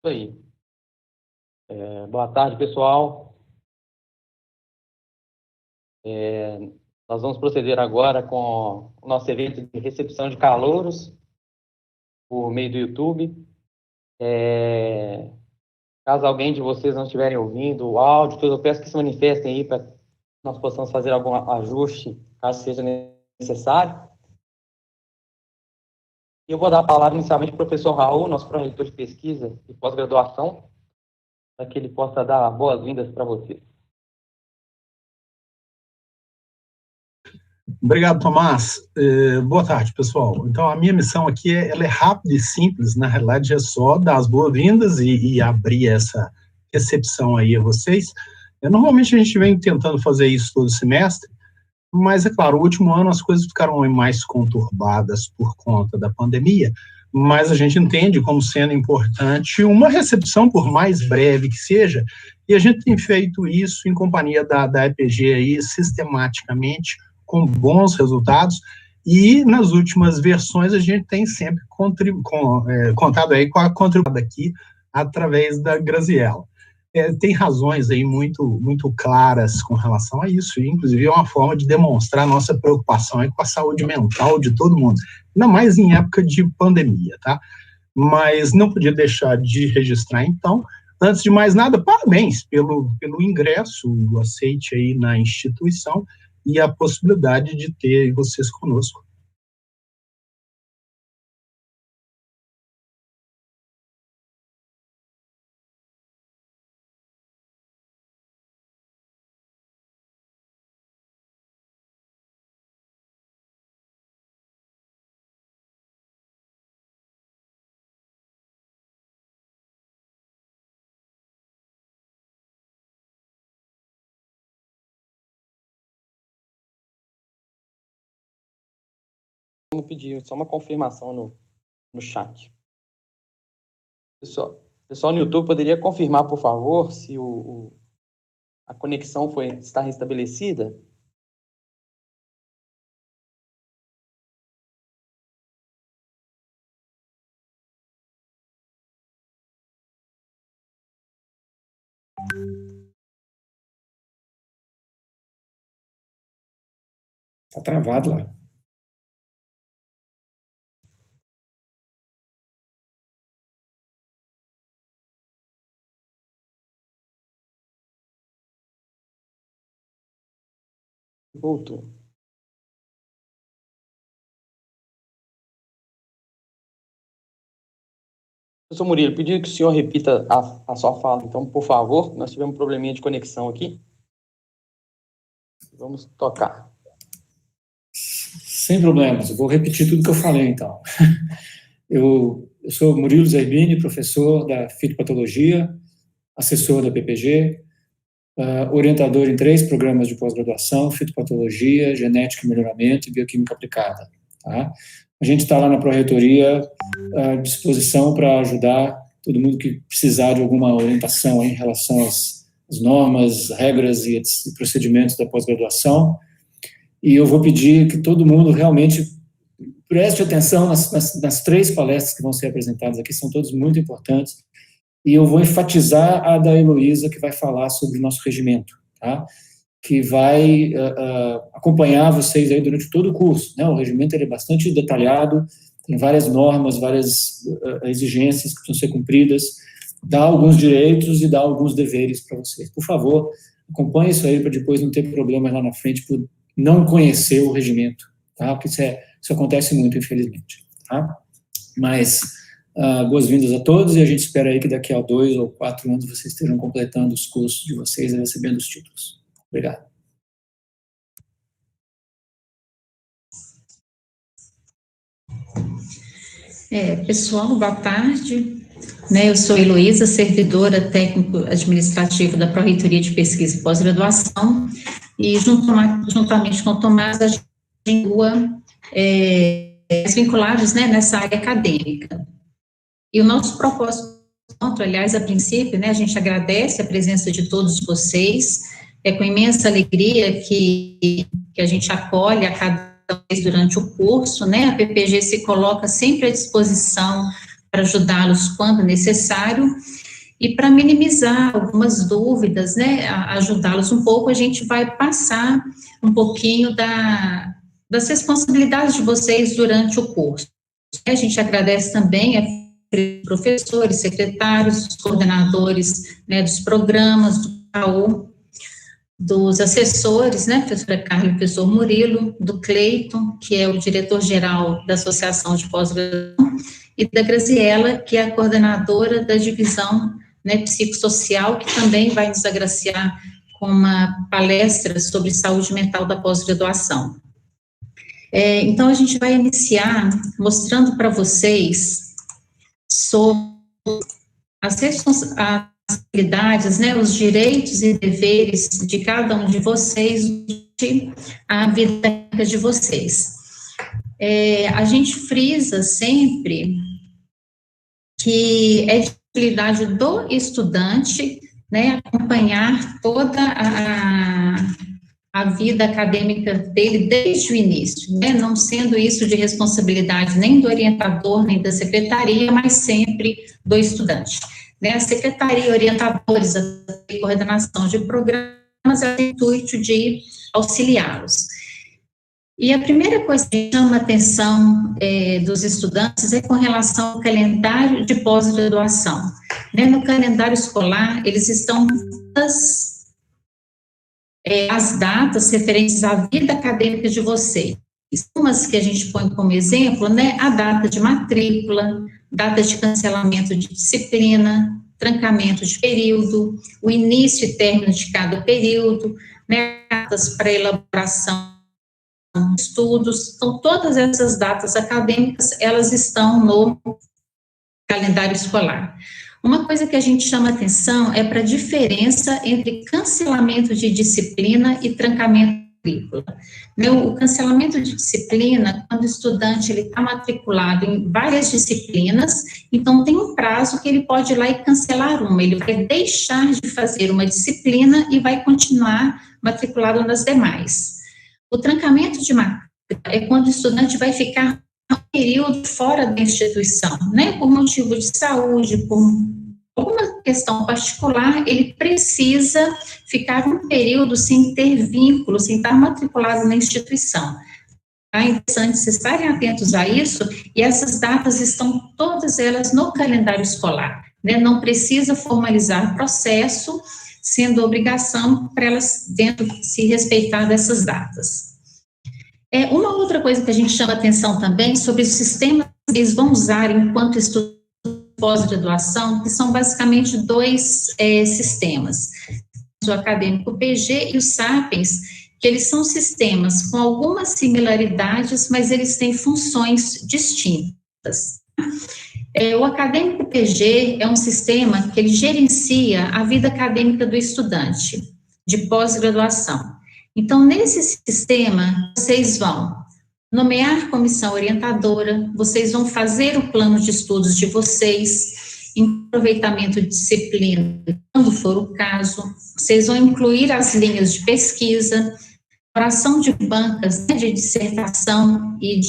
aí. Boa tarde, pessoal. Nós vamos proceder agora com o nosso evento de recepção de calouros por meio do YouTube. Caso alguém de vocês não estiverem ouvindo o áudio, eu peço que se manifestem aí para que nós possamos fazer algum ajuste, caso seja necessário. E eu vou dar a palavra inicialmente para o professor Raul, nosso pró-reitor de pesquisa e pós-graduação, para que ele possa dar boas-vindas para vocês. Obrigado, Tomás. Boa tarde, pessoal. Então, a minha missão aqui ela é rápida e simples, na realidade é só dar as boas-vindas e abrir essa recepção aí a vocês. Normalmente a gente vem tentando fazer isso todo semestre, mas, é claro, o último ano as coisas ficaram mais conturbadas por conta da pandemia, mas a gente entende como sendo importante uma recepção, por mais breve que seja, e a gente tem feito isso em companhia da EPG aí, sistematicamente, com bons resultados, e nas últimas versões a gente tem sempre contado aí com a contribuição aqui através da Graziella. Tem razões aí muito claras com relação a isso, e inclusive é uma forma de demonstrar nossa preocupação aí com a saúde mental de todo mundo, ainda mais em época de pandemia, tá? Mas não podia deixar de registrar, então, antes de mais nada, parabéns pelo ingresso, o aceite aí na instituição e a possibilidade de ter vocês conosco. Vamos pedir só uma confirmação no chat. Pessoal no YouTube, poderia confirmar, por favor, se a conexão está restabelecida? Está travado lá. Voltou. Professor Murilo, pedi que o senhor repita a sua fala, então, por favor. Nós tivemos um probleminha de conexão aqui. Vamos tocar. Sem problemas, eu vou repetir tudo que eu falei, então. Eu sou Murilo Zerbini, professor da fitopatologia, assessor da PPG, orientador em 3 programas de pós-graduação, fitopatologia, genética e melhoramento e bioquímica aplicada. Tá? A gente está lá na pró-reitoria à disposição para ajudar todo mundo que precisar de alguma orientação em relação às normas, regras e procedimentos da pós-graduação. E eu vou pedir que todo mundo realmente preste atenção nas 3 palestras que vão ser apresentadas aqui, são todas muito importantes. E eu vou enfatizar a da Heloísa, que vai falar sobre o nosso regimento, tá? Que vai acompanhar vocês aí durante todo o curso, né? O regimento ele é bastante detalhado, tem várias normas, várias exigências que precisam ser cumpridas, dá alguns direitos e dá alguns deveres para vocês. Por favor, acompanhe isso aí para depois não ter problemas lá na frente por não conhecer o regimento, tá? Porque isso acontece muito, infelizmente, tá? Mas boas-vindas a todos e a gente espera aí que daqui a 2 ou 4 anos vocês estejam completando os cursos de vocês e recebendo os títulos. Obrigado. Pessoal, boa tarde. Eu sou Heloísa, servidora técnico-administrativa da Pró-Reitoria de Pesquisa e Pós-Graduação, e juntamente com o Tomás, a gente atua vinculados, nessa área acadêmica. E o nosso propósito, aliás, a princípio, a gente agradece a presença de todos vocês, com imensa alegria que a gente acolhe a cada vez durante o curso, a PPG se coloca sempre à disposição para ajudá-los quando necessário, e para minimizar algumas dúvidas, né, ajudá-los um pouco, a gente vai passar um pouquinho das responsabilidades de vocês durante o curso. A gente agradece também a professores, secretários, coordenadores, né, dos programas, do CAU, dos assessores, né, professora Carla e professor Murilo, do Cleiton, que é o diretor-geral da Associação de Pós-Graduação, e da Graziela, que é a coordenadora da divisão, né, psicossocial, que também vai nos agraciar com uma palestra sobre saúde mental da pós-graduação. Então, a gente vai iniciar mostrando para vocês sobre as responsabilidades, né, os direitos e deveres de cada um de vocês durante a vida de vocês. A gente frisa sempre que é de responsabilidade do estudante, né, acompanhar toda a vida acadêmica dele desde o início, né, não sendo isso de responsabilidade nem do orientador, nem da secretaria, mas sempre do estudante. Né, a secretaria, orientadores, a coordenação de programas, é o intuito de auxiliá-los. E a primeira coisa que chama a atenção dos estudantes é com relação ao calendário de pós-graduação. Né, no calendário escolar, eles estão todas as datas referentes à vida acadêmica de vocês. Umas que a gente põe como exemplo, né, a data de matrícula, data de cancelamento de disciplina, trancamento de período, o início e término de cada período, né, datas para elaboração de estudos. Então, todas essas datas acadêmicas, elas estão no calendário escolar. Uma coisa que a gente chama atenção é para a diferença entre cancelamento de disciplina e trancamento de matrícula. O cancelamento de disciplina, quando o estudante está matriculado em várias disciplinas, então tem um prazo que ele pode ir lá e cancelar uma, ele vai deixar de fazer uma disciplina e vai continuar matriculado nas demais. O trancamento de matrícula é quando o estudante vai ficar um período fora da instituição, né, por motivo de saúde, por alguma questão particular, ele precisa ficar um período sem ter vínculo, sem estar matriculado na instituição. É interessante vocês estarem atentos a isso, e essas datas estão todas elas no calendário escolar, né, não precisa formalizar processo, sendo obrigação para elas dentro se respeitar dessas datas. Uma outra coisa que a gente chama atenção também sobre os sistemas que eles vão usar enquanto estudam pós-graduação, que são basicamente dois sistemas, o acadêmico PG e o Sapiens, que eles são sistemas com algumas similaridades, mas eles têm funções distintas. O acadêmico PG é um sistema que ele gerencia a vida acadêmica do estudante de pós-graduação. Então, nesse sistema, vocês vão nomear comissão orientadora, vocês vão fazer o plano de estudos de vocês, em aproveitamento de disciplina, quando for o caso, vocês vão incluir as linhas de pesquisa, elaboração de bancas, né, de dissertação e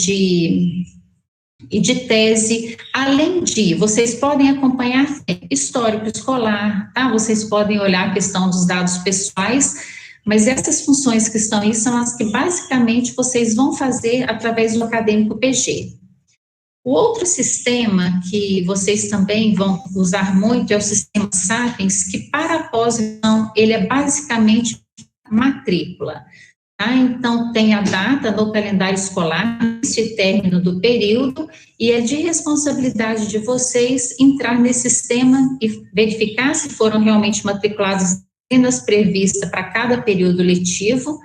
de tese, além de, vocês podem acompanhar histórico escolar, tá? Vocês podem olhar a questão dos dados pessoais, mas essas funções que estão aí são as que basicamente vocês vão fazer através do acadêmico PG. O outro sistema que vocês também vão usar muito é o sistema Sapiens, que para a pós-graduação ele é basicamente matrícula. Tá? Então, tem a data no calendário escolar, início e término do período, e é de responsabilidade de vocês entrar nesse sistema e verificar se foram realmente matriculados apenas prevista para cada período letivo,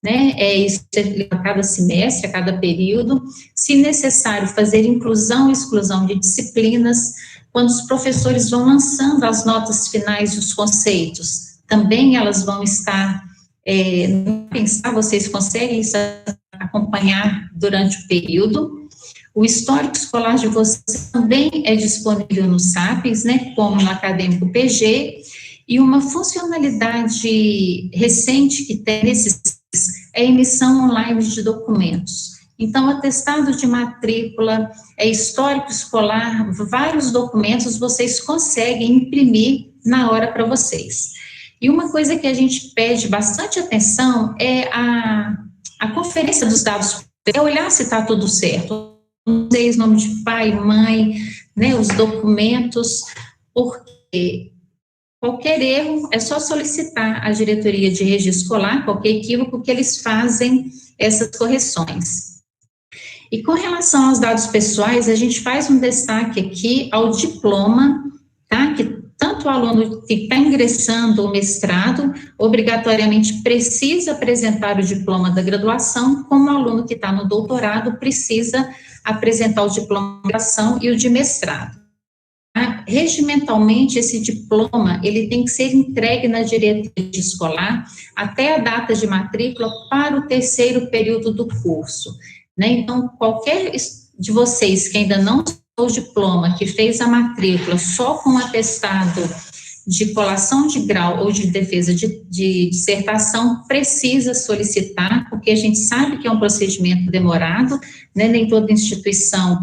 né, isso a cada semestre, a cada período, se necessário fazer inclusão e exclusão de disciplinas, quando os professores vão lançando as notas finais e os conceitos, também elas vão estar, vocês conseguem acompanhar durante o período. O histórico escolar de vocês também é disponível no Sapiens, né, como no acadêmico PG, e uma funcionalidade recente que tem nesses é a emissão online de documentos. Então, atestado de matrícula, histórico escolar, vários documentos vocês conseguem imprimir na hora para vocês. E uma coisa que a gente pede bastante atenção é a conferência dos dados, é olhar se está tudo certo, vocês, nome de pai, mãe, né, os documentos, porque qualquer erro é só solicitar à diretoria de registro escolar, qualquer equívoco, que eles fazem essas correções. E com relação aos dados pessoais, a gente faz um destaque aqui ao diploma, tá? Que tanto o aluno que está ingressando o mestrado, obrigatoriamente precisa apresentar o diploma da graduação, como o aluno que está no doutorado precisa apresentar o diploma de graduação e o de mestrado. Tá? Regimentalmente, esse diploma, ele tem que ser entregue na diretoria escolar até a data de matrícula para o terceiro período do curso. Né? Então, qualquer de vocês que ainda não tem o diploma, que fez a matrícula só com atestado de colação de grau ou de defesa de dissertação, precisa solicitar, porque a gente sabe que é um procedimento demorado, né? Nem toda instituição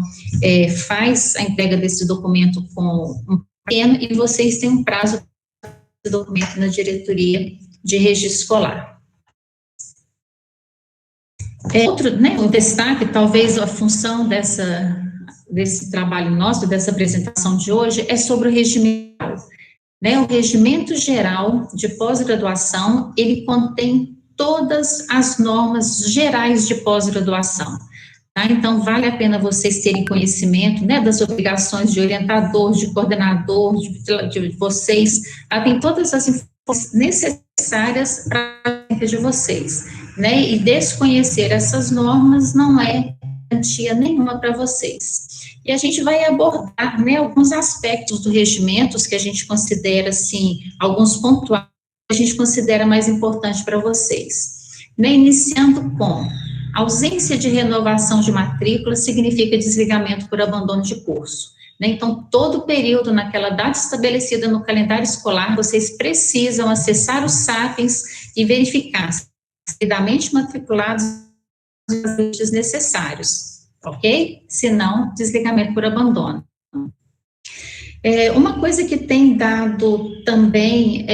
faz a entrega desse documento com um pequeno, e vocês têm um prazo para esse documento na diretoria de registro escolar. Outro, né, o destaque, talvez a função desse trabalho nosso, dessa apresentação de hoje, é sobre o regimento geral. Né, o regimento geral de pós-graduação, ele contém todas as normas gerais de pós-graduação. Tá? Então, vale a pena vocês terem conhecimento, né, das obrigações de orientador, de coordenador, de vocês, tá? Tem todas as informações necessárias para a de vocês. Né, e desconhecer essas normas não é garantia nenhuma para vocês. E a gente vai abordar, né, alguns aspectos do regimento que a gente considera, assim, alguns pontuais que a gente considera mais importante para vocês. Né, iniciando com ausência de renovação de matrícula significa desligamento por abandono de curso. Né, então, todo período naquela data estabelecida no calendário escolar, vocês precisam acessar os SAPENS e verificar devidamente matriculados os necessários, ok? Se não, desligamento por abandono. Uma coisa que tem dado também,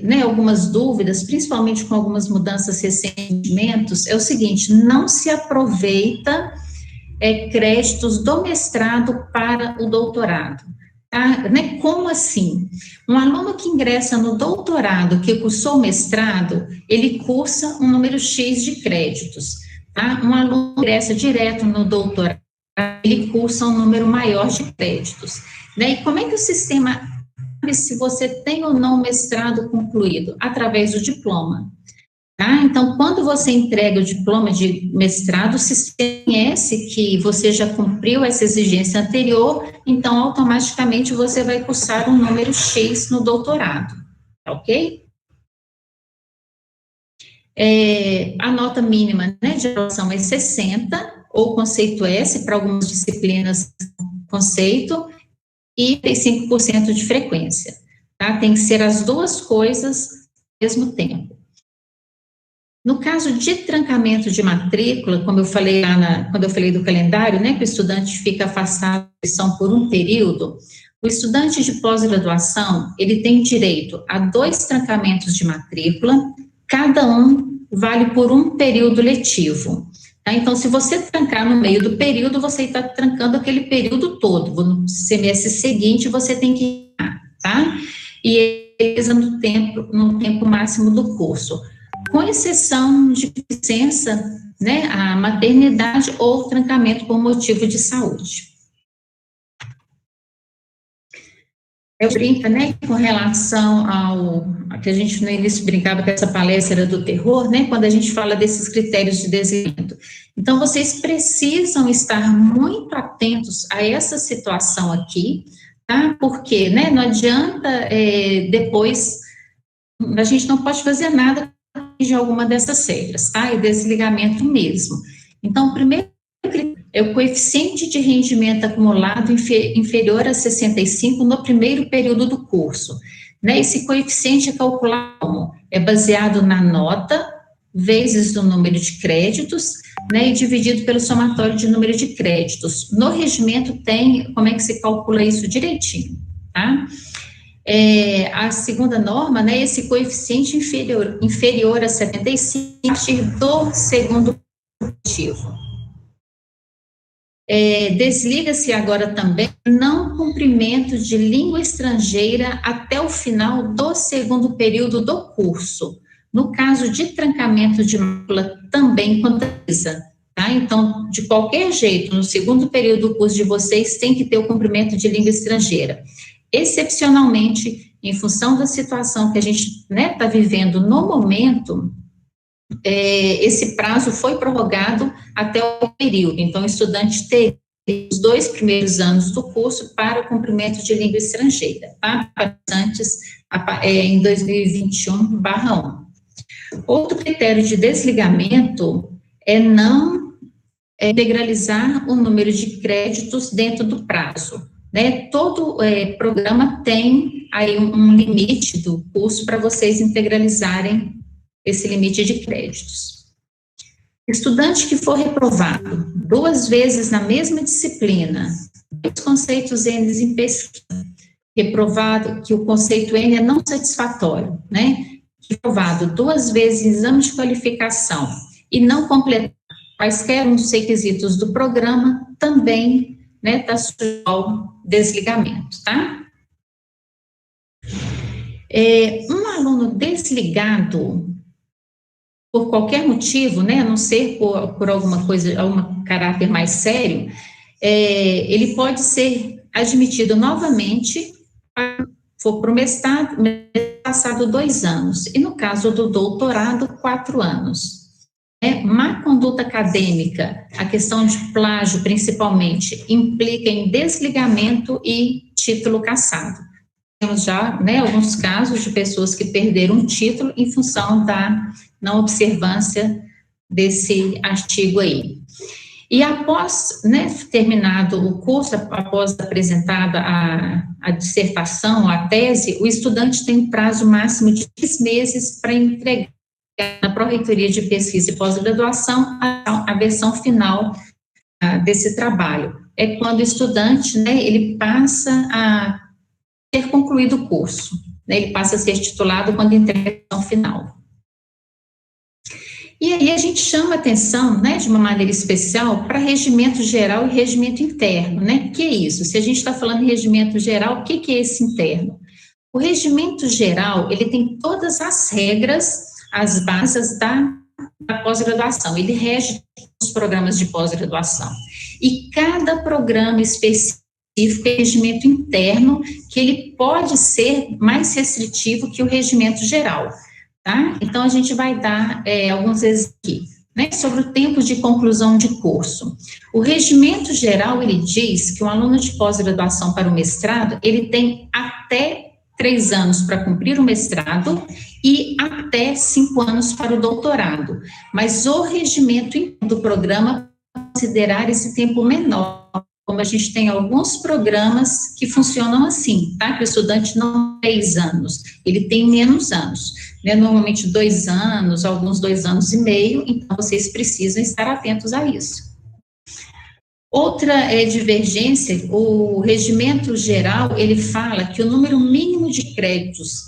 né, algumas dúvidas, principalmente com algumas mudanças recentes, é o seguinte: não se aproveita créditos do mestrado para o doutorado. Tá? Né? Como assim? Um aluno que ingressa no doutorado, que cursou o mestrado, ele cursa um número X de créditos. Tá? Um aluno que ingressa direto no doutorado, ele cursa um número maior de créditos. Né? E como é que o sistema sabe se você tem ou não mestrado concluído? Através do diploma. Tá? Então, quando você entrega o diploma de mestrado, o sistema conhece que você já cumpriu essa exigência anterior, então, automaticamente, você vai cursar um número X no doutorado, ok? A nota mínima, né, de aprovação é 60, ou conceito S, para algumas disciplinas, conceito, e 35% de frequência, tá? Tem que ser as duas coisas ao mesmo tempo. No caso de trancamento de matrícula, como eu falei lá quando eu falei do calendário, né, que o estudante fica afastado da instituição por um período, o estudante de pós-graduação, ele tem direito a 2 trancamentos de matrícula, cada um vale por um período letivo. Tá? Então, se você trancar no meio do período, você está trancando aquele período todo. No semestre seguinte, você tem que ir, tá? E no tempo máximo do curso, com exceção de licença, né, a maternidade ou trancamento por motivo de saúde. Eu brinco, né, com relação a que a gente no início brincava que essa palestra era do terror, né, quando a gente fala desses critérios de desligamento. Então, vocês precisam estar muito atentos a essa situação aqui, tá, porque, né, não adianta depois, a gente não pode fazer nada de alguma dessas regras, tá? É desligamento mesmo. Então, o primeiro é o coeficiente de rendimento acumulado inferior a 65 no primeiro período do curso. Né? Esse coeficiente é calculado, é baseado na nota, vezes o número de créditos, né, e dividido pelo somatório de número de créditos. No regimento tem como é que se calcula isso direitinho, tá? A segunda norma, né, esse coeficiente inferior a 75 a partir do segundo motivo. Desliga-se agora também não cumprimento de língua estrangeira até o final do segundo período do curso. No caso de trancamento de matrícula, também contabiliza, tá? Então, de qualquer jeito, no segundo período do curso de vocês, tem que ter o cumprimento de língua estrangeira. Excepcionalmente, em função da situação que a gente, né, está vivendo no momento, esse prazo foi prorrogado até o período. Então, o estudante teria os 2 primeiros anos do curso para o cumprimento de língua estrangeira, tá? Antes, em 2021/1. Outro critério de desligamento é não integralizar o número de créditos dentro do prazo, né? Todo programa tem aí um limite do curso para vocês integralizarem esse limite de créditos. Estudante que for reprovado 2 vezes na mesma disciplina, os conceitos N em pesquisa, reprovado que o conceito N é não satisfatório, né? Reprovado 2 vezes em exame de qualificação e não completar quaisquer um dos requisitos do programa, também, né, está sujeito ao desligamento, tá? Um aluno desligado por qualquer motivo, né, a não ser por alguma coisa, algum caráter mais sério, ele pode ser admitido novamente for para o mestrado, passado 2 anos, e no caso do doutorado, 4 anos. Má conduta acadêmica, a questão de plágio, principalmente, implica em desligamento e título cassado. Temos já, né, alguns casos de pessoas que perderam um título em função da não observância desse artigo aí. E após, né, terminado o curso, após apresentada a dissertação, a tese, o estudante tem prazo máximo de 10 meses para entregar na Pró-Reitoria de Pesquisa e Pós-Graduação a versão final desse trabalho. É quando o estudante, né, ele passa a ter concluído o curso, né, ele passa a ser titulado quando entrega a versão final. E aí a gente chama atenção, né, de uma maneira especial para regimento geral e regimento interno, né? Que é isso? Se a gente está falando em regimento geral, o que é esse interno? O regimento geral, ele tem todas as regras, as bases da pós-graduação, ele rege os programas de pós-graduação. E cada programa específico é regimento interno, que ele pode ser mais restritivo que o regimento geral. Tá? Então, a gente vai dar alguns exemplos aqui, né, sobre o tempo de conclusão de curso. O regimento geral, ele diz que o aluno de pós-graduação para o mestrado, ele tem até 3 anos para cumprir o mestrado e até 5 anos para o doutorado. Mas o regimento do programa considerar esse tempo menor, como a gente tem alguns programas que funcionam assim, tá? Que o estudante não tem 3 anos, ele tem menos anos, né? Normalmente 2 anos, alguns 2 anos e meio, então vocês precisam estar atentos a isso. Outra divergência, o regimento geral, ele fala que o número mínimo de créditos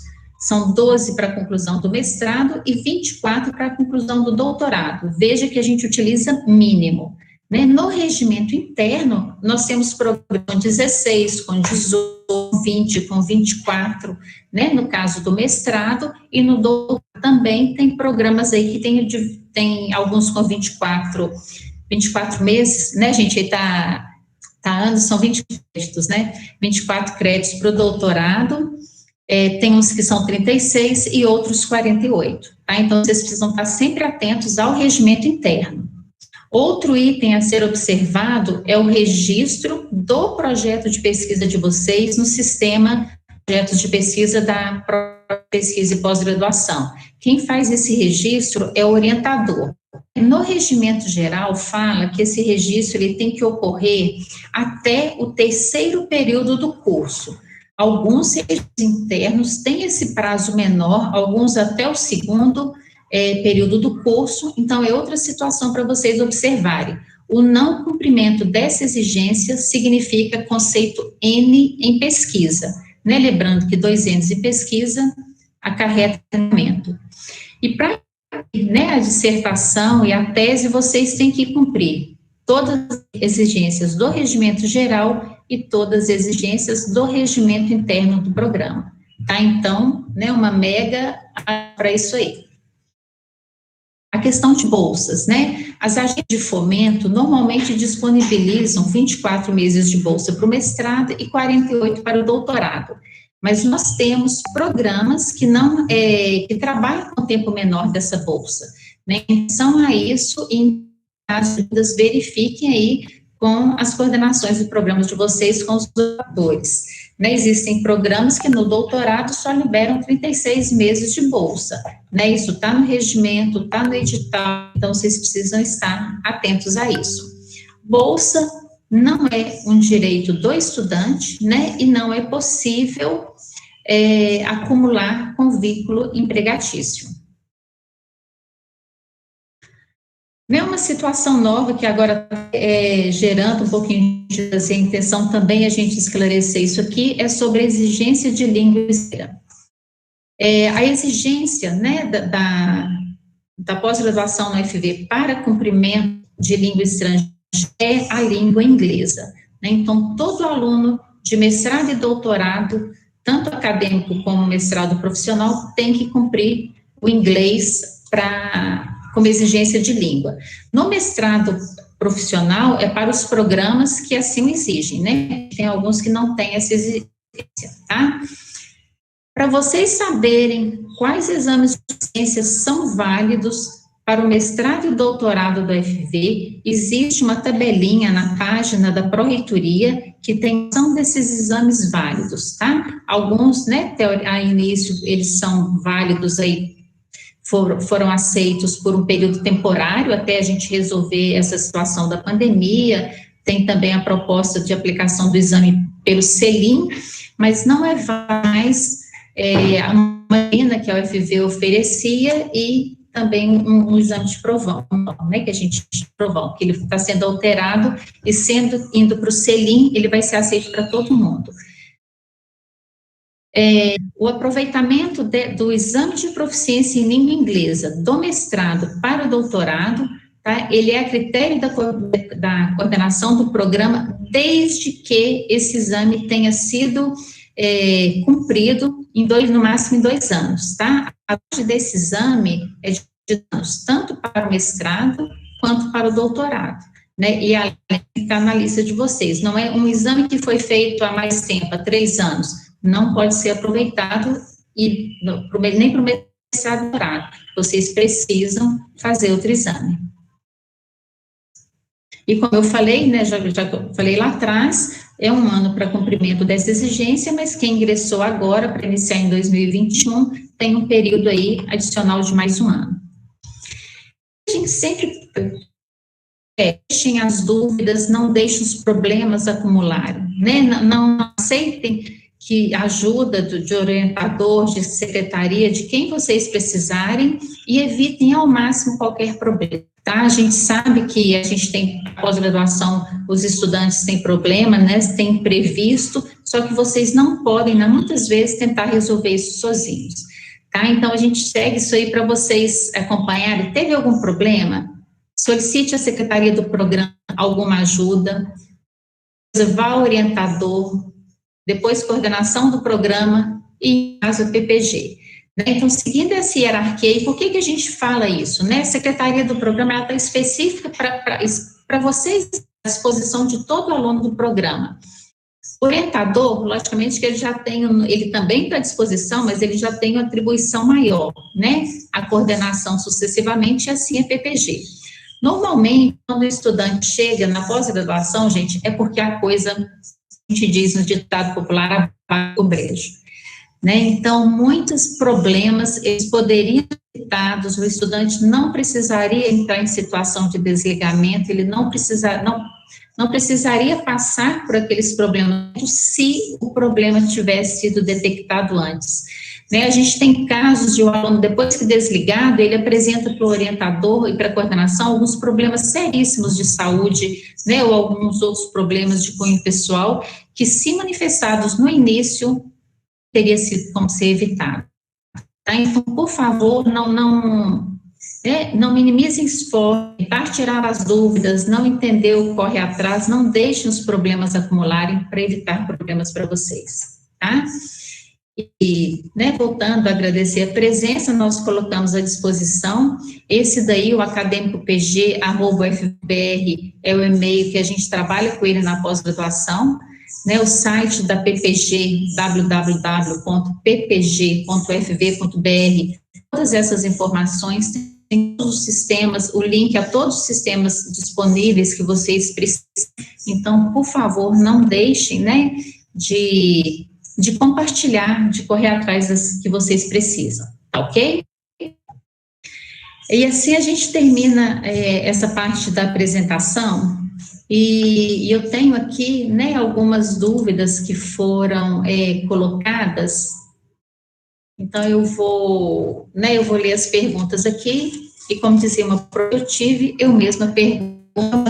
são 12 para a conclusão do mestrado e 24 para a conclusão do doutorado. Veja que a gente utiliza mínimo. Né? No regimento interno, nós temos programas com 16, com 18, com 20, com 24, né? No caso do mestrado, e no doutorado também tem programas aí que tem alguns com 24 meses, né, gente? Aí tá anos, são 20 créditos, né? 24 créditos para o doutorado, tem uns que são 36 e outros 48, tá? Então, vocês precisam estar sempre atentos ao regimento interno. Outro item a ser observado é o registro do projeto de pesquisa de vocês no sistema de projetos de pesquisa da pesquisa e pós-graduação. Quem faz esse registro é o orientador. No regimento geral, fala que esse registro ele tem que ocorrer até o 3º período do curso. Alguns registros internos têm esse prazo menor, alguns até o 2º, período do curso, então é outra situação para vocês observarem. O não cumprimento dessa exigência significa conceito N em pesquisa, né? Lembrando que 2 N's em pesquisa acarreta treinamento. E para, né, a dissertação e a tese, vocês têm que cumprir todas as exigências do regimento geral e todas as exigências do regimento interno do programa, tá? Então, né, uma mega para isso aí. A questão de bolsas, né? As agências de fomento normalmente disponibilizam 24 meses de bolsa para o mestrado e 48 para o doutorado. Mas nós temos programas que não que trabalham com tempo menor dessa bolsa, né? Então, a isso, em as dúvidas, verifiquem aí com as coordenações de programas de vocês, com os doutores. Né, existem programas que no doutorado só liberam 36 meses de bolsa, né, isso está no regimento, está no edital, então vocês precisam estar atentos a isso. Bolsa não é um direito do estudante, né, e não é possível acumular com vínculo empregatício. É uma situação nova que agora gerando um pouquinho de a intenção também a gente esclarecer isso aqui, é sobre a exigência de língua estrangeira. A exigência, né, da pós-graduação no UFV para cumprimento de língua estrangeira é a língua inglesa, né? Então, todo aluno de mestrado e doutorado, tanto acadêmico como mestrado profissional, tem que cumprir o inglês como exigência de língua. No mestrado profissional, é para os programas que assim exigem, né? Tem alguns que não têm essa exigência, tá? Para vocês saberem quais exames de proficiência são válidos para o mestrado e doutorado do UFV, existe uma tabelinha na página da Pró-Reitoria que tem são desses exames válidos, tá? Alguns, né, a início, eles são válidos aí, foram aceitos por um período temporário, até a gente resolver essa situação da pandemia. Tem também a proposta de aplicação do exame pelo Selim, mas não é mais uma pena que a UFV oferecia e também um exame de provão, né, que a gente provão, que ele está sendo alterado e indo para o Selim, ele vai ser aceito para todo mundo. O aproveitamento do exame de proficiência em língua inglesa do mestrado para o doutorado, tá? Ele é a critério da coordenação do programa, desde que esse exame tenha sido cumprido no máximo em 2 anos, tá? A parte desse exame é de 2 anos, tanto para o mestrado quanto para o doutorado, né? E aí está na lista de vocês. Não é um exame que foi feito há mais tempo, há 3 anos. Não pode ser aproveitado nem para o mestrado e doutorado. Vocês precisam fazer outro exame. E como eu falei, né, já falei lá atrás, é 1 ano para cumprimento dessa exigência, mas quem ingressou agora, para iniciar em 2021, tem um período aí adicional de mais 1 ano. A gente sempre deixem as dúvidas, não deixem os problemas acumularem, né, não aceitem que ajuda de orientador, de secretaria, de quem vocês precisarem, e evitem ao máximo qualquer problema, tá? A gente sabe que a gente tem pós-graduação, os estudantes têm problema, né, tem previsto, só que vocês não podem, né, muitas vezes, tentar resolver isso sozinhos, tá? Então, a gente segue isso aí para vocês acompanharem. Teve algum problema? Solicite à secretaria do programa alguma ajuda, vá ao orientador, depois coordenação do programa e, em caso, PPG. Né? Então, seguindo essa hierarquia, e por que a gente fala isso? Né? A secretaria do programa está específica para vocês, à disposição de todo aluno do programa. O orientador, logicamente, que ele também está à disposição, mas ele já tem uma atribuição maior, né? A coordenação sucessivamente, e assim a PPG. Normalmente, quando o estudante chega na pós-graduação, gente, é porque a coisa, a gente diz no ditado popular, apaga o brejo, né? Então, muitos problemas, eles poderiam ser evitados, o estudante não precisaria entrar em situação de desligamento, ele não precisaria passar por aqueles problemas se o problema tivesse sido detectado antes. né? A gente tem casos de um aluno, depois que desligado, ele apresenta para o orientador e para a coordenação alguns problemas seríssimos de saúde, né? Ou alguns outros problemas de cunho pessoal, que se manifestados no início, teria sido como ser evitado. Tá? Então, por favor, não minimizem esforço, tentar tirar as dúvidas, não entender o que corre atrás, não deixem os problemas acumularem para evitar problemas para vocês, tá? E, né, voltando a agradecer a presença, nós colocamos à disposição, esse daí, o academicopg@ufbr, é o e-mail que a gente trabalha com ele na pós-graduação, né, o site da PPG, www.ppg.fv.br, todas essas informações, tem todos os sistemas, o link a todos os sistemas disponíveis que vocês precisam. Então, por favor, não deixem, né, de compartilhar, de correr atrás das que vocês precisam, tá ok? E assim a gente termina essa parte da apresentação, e eu tenho aqui, né, algumas dúvidas que foram colocadas. Então, eu vou ler as perguntas aqui, e como dizia uma produtiva, eu mesma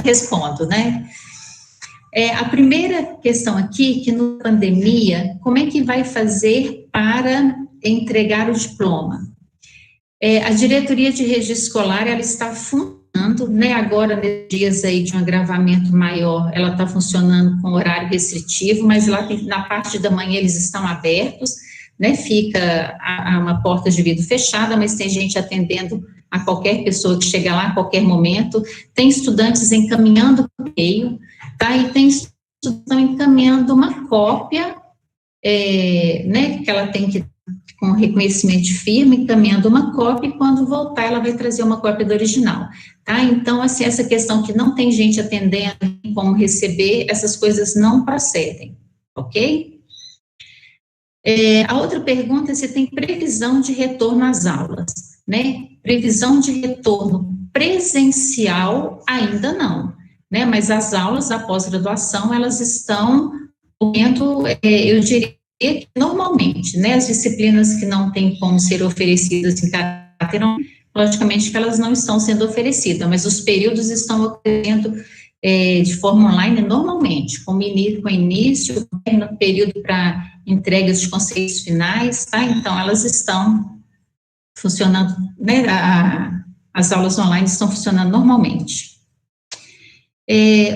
respondo, né? A primeira questão aqui, que na pandemia, como é que vai fazer para entregar o diploma? A diretoria de registro escolar, ela está funcionando, né, agora, nos dias aí de um agravamento maior, ela está funcionando com horário restritivo, mas lá na parte da manhã eles estão abertos, né, fica uma porta de vidro fechada, mas tem gente atendendo a qualquer pessoa que chega lá a qualquer momento, tem estudantes encaminhando o e-mail, tá, e tem estudantes encaminhando uma cópia, né, que ela tem que, com reconhecimento de firma, encaminhando uma cópia, e quando voltar ela vai trazer uma cópia do original, tá, então, assim, essa questão que não tem gente atendendo, como receber, essas coisas não procedem, ok? A outra pergunta é se tem previsão de retorno às aulas, né? Previsão de retorno presencial ainda não, né? Mas as aulas da pós-graduação, elas estão ocorrendo, eu diria que normalmente, né? As disciplinas que não têm como ser oferecidas em caráter, logicamente que elas não estão sendo oferecidas, mas os períodos estão ocorrendo de forma online normalmente, com início, no período para entregas de conceitos finais, tá? Então, elas estão funcionando, né? As aulas online estão funcionando normalmente.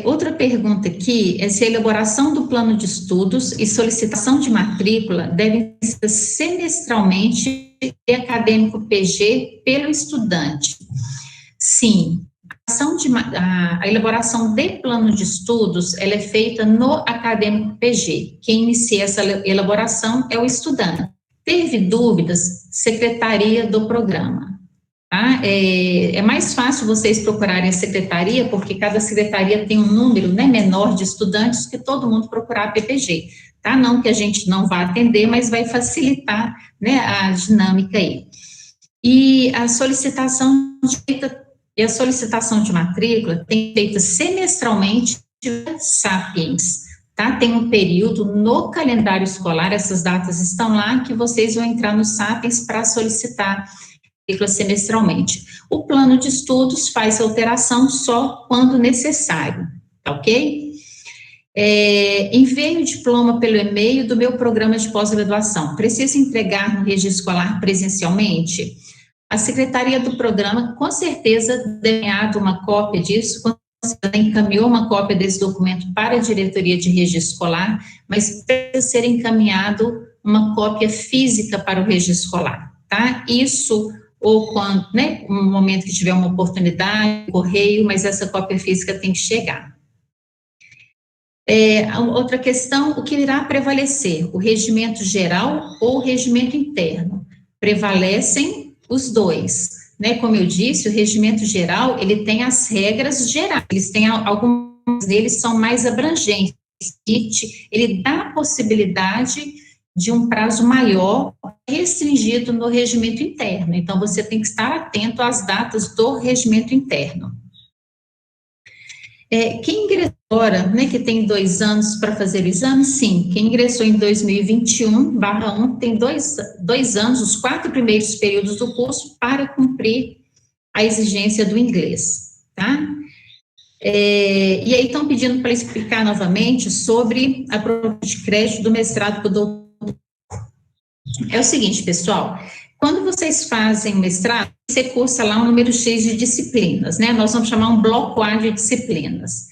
Outra pergunta aqui é se a elaboração do plano de estudos e solicitação de matrícula devem ser semestralmente de acadêmico PG pelo estudante. Sim. A elaboração de plano de estudos, ela é feita no acadêmico PG. Quem inicia essa elaboração é o estudante. Teve dúvidas, secretaria do programa. Tá? É mais fácil vocês procurarem a secretaria, porque cada secretaria tem um número, né, menor de estudantes, que todo mundo procurar a PPG. Tá? Não que a gente não vá atender, mas vai facilitar, né, a dinâmica aí. E a solicitação de matrícula tem feita semestralmente de Sapiens, tá? Tem um período no calendário escolar, essas datas estão lá, que vocês vão entrar no Sapiens para solicitar matrícula semestralmente. O plano de estudos faz alteração só quando necessário, tá ok? Enviei o diploma pelo e-mail do meu programa de pós-graduação. Precisa entregar no registro escolar presencialmente? A secretaria do programa, com certeza, deve ter uma cópia disso, encaminhou uma cópia desse documento para a diretoria de registro escolar, mas precisa ser encaminhado uma cópia física para o registro escolar, tá? Isso, ou quando, né, no momento que tiver uma oportunidade, correio, mas essa cópia física tem que chegar. Outra questão, o que irá prevalecer? O regimento geral ou o regimento interno? Prevalecem os dois, né? Como eu disse, o regimento geral, ele tem as regras gerais, eles têm, alguns deles são mais abrangentes, ele dá a possibilidade de um prazo maior restringido no regimento interno, então você tem que estar atento às datas do regimento interno. Quem ingressou agora, né, que tem 2 anos para fazer o exame, sim, quem ingressou em 2021/1 tem 2 anos, os 4 primeiros períodos do curso, para cumprir a exigência do inglês, tá? E aí estão pedindo para explicar novamente sobre a prova de crédito do mestrado para o doutorado. É o seguinte, pessoal, quando vocês fazem mestrado, você cursa lá um número X de disciplinas, né? Nós vamos chamar um bloco A de disciplinas.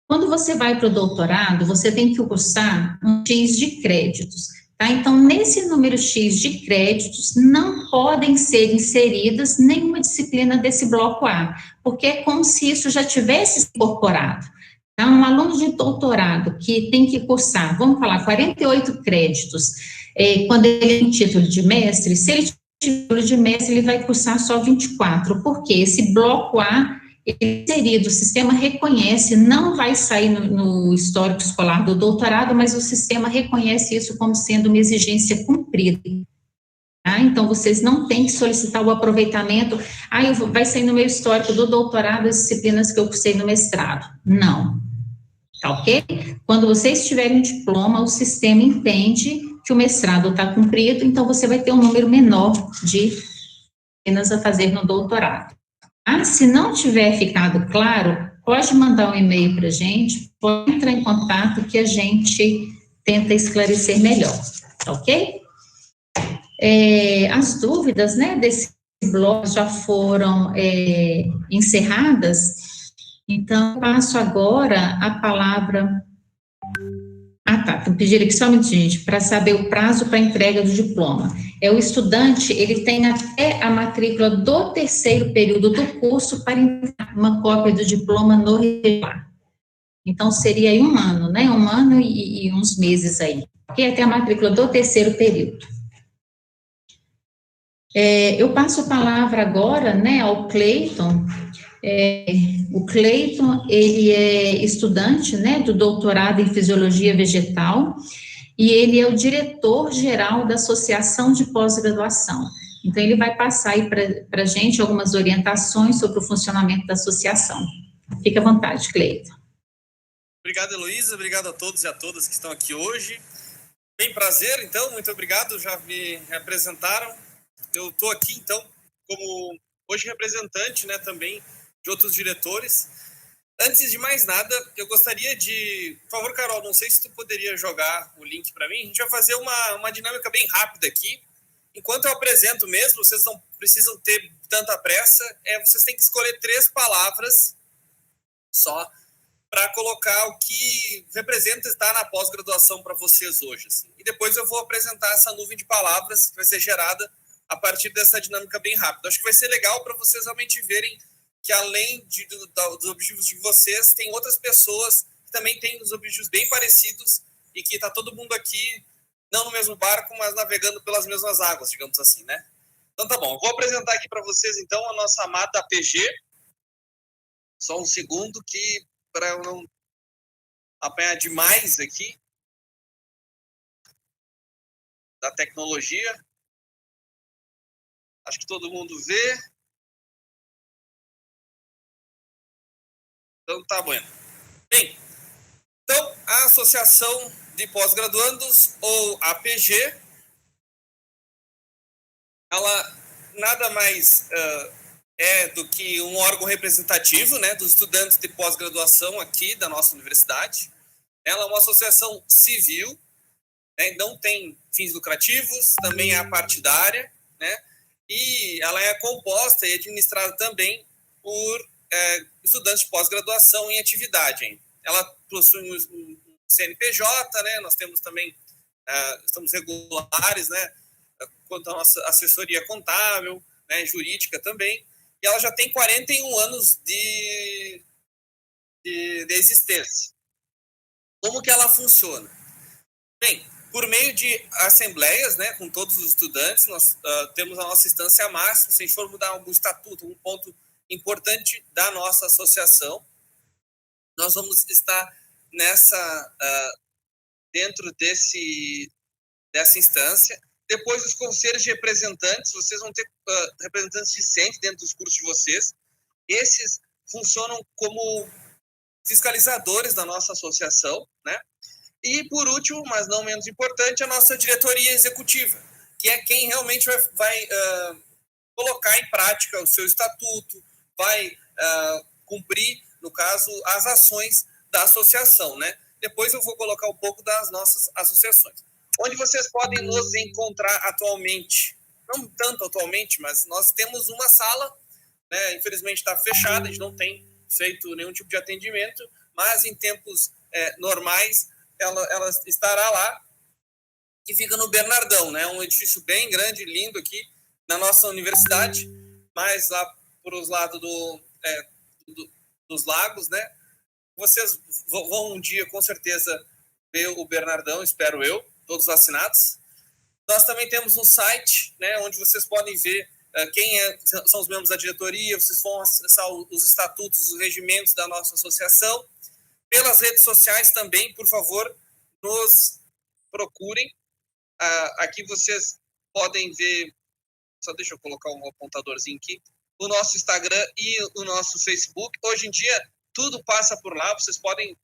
Quando você vai para o doutorado, você tem que cursar um X de créditos, tá? Então, nesse número X de créditos, não podem ser inseridas nenhuma disciplina desse bloco A, porque é como se isso já tivesse incorporado. Tá? Um aluno de doutorado que tem que cursar, vamos falar, 48 créditos, quando ele tem título de mestre, se ele tiver título de mestre, ele vai cursar só 24, porque esse bloco A inserido, o sistema reconhece, não vai sair no histórico escolar do doutorado, mas o sistema reconhece isso como sendo uma exigência cumprida. Tá? Então, vocês não têm que solicitar o aproveitamento, vai sair no meu histórico do doutorado as disciplinas que eu cursei no mestrado. Não. Tá ok? Quando vocês tiverem diploma, o sistema entende que o mestrado está cumprido, então você vai ter um número menor de disciplinas a fazer no doutorado. Se não tiver ficado claro, pode mandar um e-mail para a gente, pode entrar em contato que a gente tenta esclarecer melhor, tá ok? As dúvidas, né, desse bloco já foram encerradas, então eu passo agora a palavra... Tá, pediram aqui só um minutinho, gente, para saber o prazo para entrega do diploma. O estudante, ele tem até a matrícula do 3º período do curso para entregar uma cópia do diploma no regular. Então, seria aí 1 ano, né? 1 ano e uns meses aí. Porque até a matrícula do 3º período. Eu passo a palavra agora, né, ao Cleiton. O Cleiton, ele é estudante, né, do doutorado em Fisiologia Vegetal, e ele é o diretor-geral da Associação de Pós-Graduação. Então, ele vai passar aí para a gente algumas orientações sobre o funcionamento da associação. Fique à vontade, Cleiton. Obrigado, Heloísa, obrigado a todos e a todas que estão aqui hoje. Bem, prazer, então, muito obrigado, já me apresentaram. Eu estou aqui, então, como hoje representante, né, também de outros diretores. Antes de mais nada, eu gostaria de... Por favor, Carol, não sei se tu poderia jogar o link para mim. A gente vai fazer uma dinâmica bem rápida aqui. Enquanto eu apresento mesmo, vocês não precisam ter tanta pressa. Vocês têm que escolher 3 palavras só para colocar o que representa estar na pós-graduação para vocês hoje. Assim. E depois eu vou apresentar essa nuvem de palavras que vai ser gerada a partir dessa dinâmica bem rápida. Acho que vai ser legal para vocês realmente verem que além dos objetivos de vocês, tem outras pessoas que também têm os objetivos bem parecidos e que está todo mundo aqui, não no mesmo barco, mas navegando pelas mesmas águas, digamos assim, né? Então tá bom, eu vou apresentar aqui para vocês então a nossa amada APG. Só um segundo que para eu não apanhar demais aqui da tecnologia. Acho que todo mundo vê. Então, tá bom. Bem, então, a Associação de Pós-Graduandos, ou APG, ela nada mais é do que um órgão representativo, né, dos estudantes de pós-graduação aqui da nossa universidade. Ela é uma associação civil, né, não tem fins lucrativos, também é apartidária, né, e ela é composta e administrada também por estudantes de pós-graduação em atividade. Hein? Ela possui um CNPJ, né? Nós temos também, estamos regulares, né? Quanto à nossa assessoria contábil, né? Jurídica também, e ela já tem 41 anos de existência. Como que ela funciona? Bem, por meio de assembleias, né, com todos os estudantes, nós temos a nossa instância máxima. Se a gente for mudar algum estatuto, um ponto importante da nossa associação, nós vamos estar dentro dessa instância. Depois, os conselhos de representantes, vocês vão ter representantes discentes dentro dos cursos de vocês. Esses funcionam como fiscalizadores da nossa associação, né? E, por último, mas não menos importante, a nossa diretoria executiva, que é quem realmente vai colocar em prática o seu estatuto, vai cumprir, no caso, as ações da associação, né? Depois eu vou colocar um pouco das nossas associações. Onde vocês podem nos encontrar atualmente? Não tanto atualmente, mas nós temos uma sala, né? Infelizmente está fechada, a gente não tem feito nenhum tipo de atendimento, mas em tempos normais ela estará lá, que fica no Bernardão, né? Um edifício bem grande, lindo aqui na nossa universidade, mas lá para os lados dos lagos, né? Vocês vão um dia, com certeza, ver o Bernardão, espero eu, todos vacinados. Nós também temos um site, né, onde vocês podem ver quem são os membros da diretoria, vocês vão acessar os estatutos, os regimentos da nossa associação. Pelas redes sociais também, por favor, nos procurem. Aqui vocês podem ver, só deixa eu colocar um apontadorzinho aqui, o nosso Instagram e o nosso Facebook. Hoje em dia, tudo passa por lá, vocês podem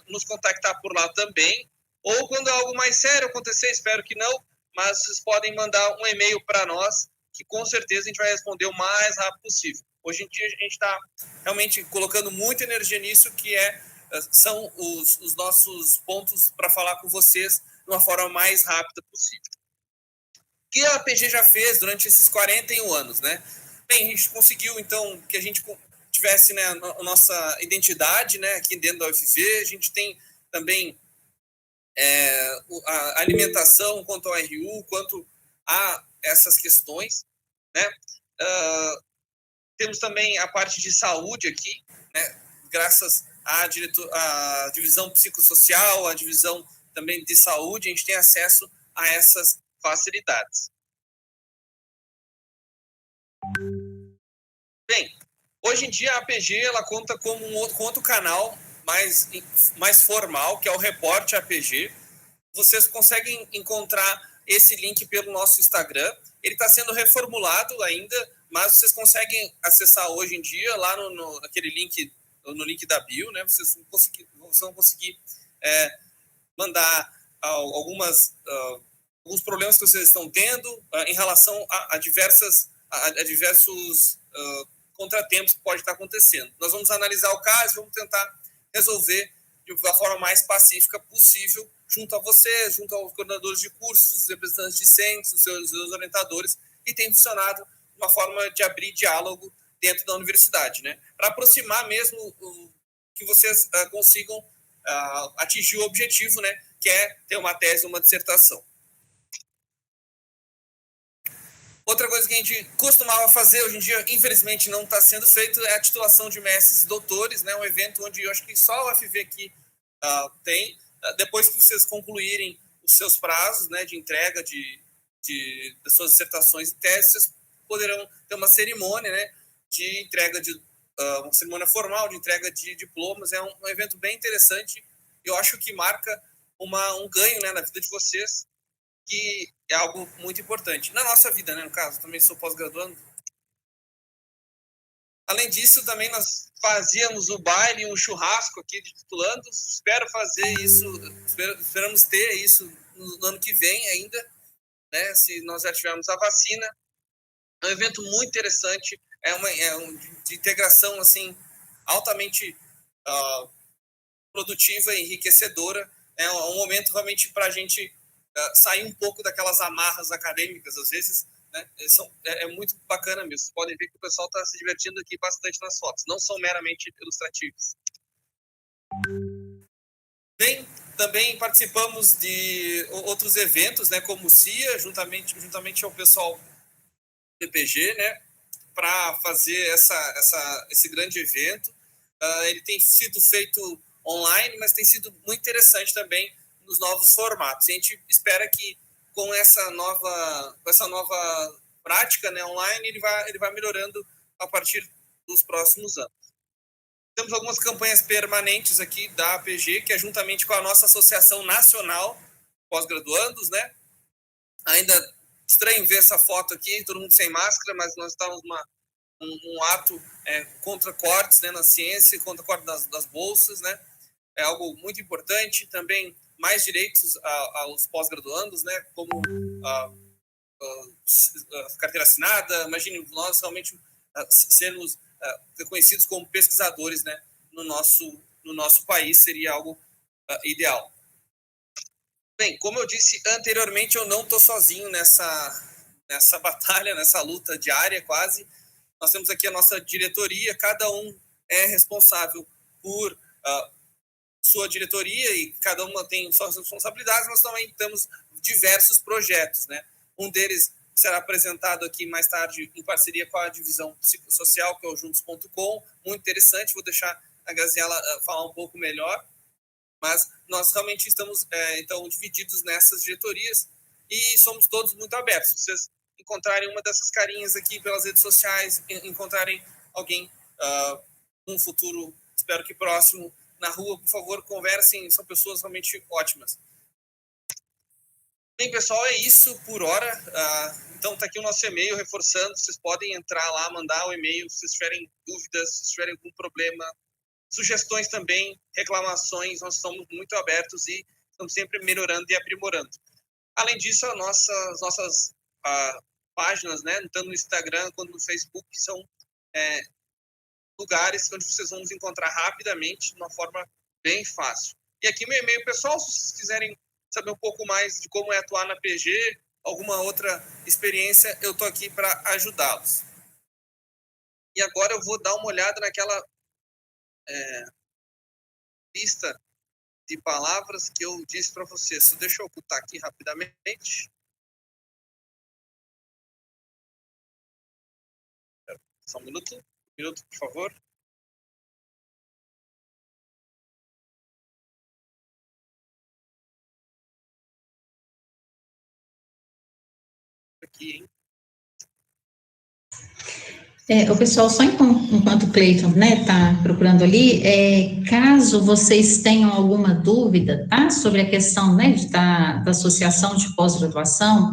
nos contactar por lá também, ou quando algo mais sério acontecer, espero que não, mas vocês podem mandar um e-mail para nós, que com certeza a gente vai responder o mais rápido possível. Hoje em dia a gente está realmente colocando muita energia nisso, que são os nossos pontos para falar com vocês de uma forma mais rápida possível. O que a APG já fez durante esses 41 anos, né? Bem, a gente conseguiu, então, que a gente tivesse, né, a nossa identidade, né, aqui dentro da UFV. A gente tem também a alimentação quanto ao RU, quanto a essas questões, né? Temos também a parte de saúde aqui, né, graças à divisão psicossocial, à divisão também de saúde, a gente tem acesso a essas facilidades. Bem, hoje em dia a APG ela conta com outro canal mais formal, que é o Repórter APG. Vocês conseguem encontrar esse link pelo nosso Instagram. Ele está sendo reformulado ainda, mas vocês conseguem acessar hoje em dia lá naquele link, no link da bio, né? Vocês vão conseguir mandar alguns problemas que vocês estão tendo em relação a diversos contratempos que pode estar acontecendo. Nós vamos analisar o caso e vamos tentar resolver da forma mais pacífica possível, junto a vocês, junto aos coordenadores de cursos, os representantes discentes, os seus orientadores, e tem funcionado uma forma de abrir diálogo dentro da universidade, né? Para aproximar mesmo que vocês consigam atingir o objetivo, né? Que é ter uma tese, uma dissertação. Outra coisa que a gente costumava fazer, hoje em dia, infelizmente, não está sendo feito, é a titulação de mestres e doutores, né? Um evento onde eu acho que só o UFV aqui tem. Depois que vocês concluírem os seus prazos, né, de entrega das suas dissertações e teses, vocês poderão ter uma cerimônia, né, de entrega uma cerimônia formal de entrega de diplomas. É um evento bem interessante. Eu acho que marca um ganho, né, na vida de vocês, que é algo muito importante. Na nossa vida, né, no caso, também sou pós-graduando. Além disso, também nós fazíamos o baile, um churrasco aqui de titulandos. Espero fazer isso, esperamos ter isso no ano que vem ainda, né, se nós já tivermos a vacina. É um evento muito interessante, de integração assim, altamente produtiva e enriquecedora. É um momento realmente para a gente sair um pouco daquelas amarras acadêmicas, às vezes, né? É muito bacana mesmo. Vocês podem ver que o pessoal está se divertindo aqui bastante nas fotos, não são meramente ilustrativos. Bem, também participamos de outros eventos, né, como o CIA, juntamente ao pessoal do PPG, né, para fazer esse grande evento. Ele tem sido feito online, mas tem sido muito interessante também nos novos formatos. A gente espera que com essa nova prática, né, online, ele vai melhorando a partir dos próximos anos. Temos algumas campanhas permanentes aqui da APG, que é juntamente com a nossa Associação Nacional Pós-Graduandos, né? Ainda estranho ver essa foto aqui, todo mundo sem máscara, mas nós estamos um ato contra cortes, né, na ciência, contra cortes das bolsas, né? É algo muito importante. Também mais direitos aos pós-graduandos, né, como a carteira assinada. Imagine nós realmente sermos reconhecidos como pesquisadores, né, no nosso país, seria algo ideal. Bem, como eu disse anteriormente, eu não estou sozinho nessa batalha, nessa luta diária quase. Nós temos aqui a nossa diretoria, cada um é responsável por sua diretoria e cada uma tem suas responsabilidades. Nós também temos diversos projetos, né? Um deles será apresentado aqui mais tarde em parceria com a divisão psicossocial, que é o Juntos.com, muito interessante. Vou deixar a Graziela falar um pouco melhor, mas nós realmente estamos então divididos nessas diretorias e somos todos muito abertos. Se vocês encontrarem uma dessas carinhas aqui pelas redes sociais, encontrarem alguém num futuro, espero que próximo, na rua, por favor, conversem, são pessoas realmente ótimas. Bem, pessoal, é isso por hora. Então, está aqui o nosso e-mail, reforçando, vocês podem entrar lá, mandar o e-mail, se vocês tiverem dúvidas, se tiverem algum problema, sugestões também, reclamações, nós estamos muito abertos e estamos sempre melhorando e aprimorando. Além disso, as nossas páginas, né, tanto no Instagram quanto no Facebook, são lugares onde vocês vão nos encontrar rapidamente, de uma forma bem fácil. E aqui meu e-mail pessoal, se vocês quiserem saber um pouco mais de como é atuar na PG, alguma outra experiência, eu estou aqui para ajudá-los. E agora eu vou dar uma olhada naquela lista de palavras que eu disse para vocês. Só deixa eu ocultar aqui rapidamente. Só um minuto, por favor. Aqui, hein? O pessoal, só enquanto o Cleiton, né, tá procurando ali, caso vocês tenham alguma dúvida, tá, sobre a questão, né, da associação de pós-graduação,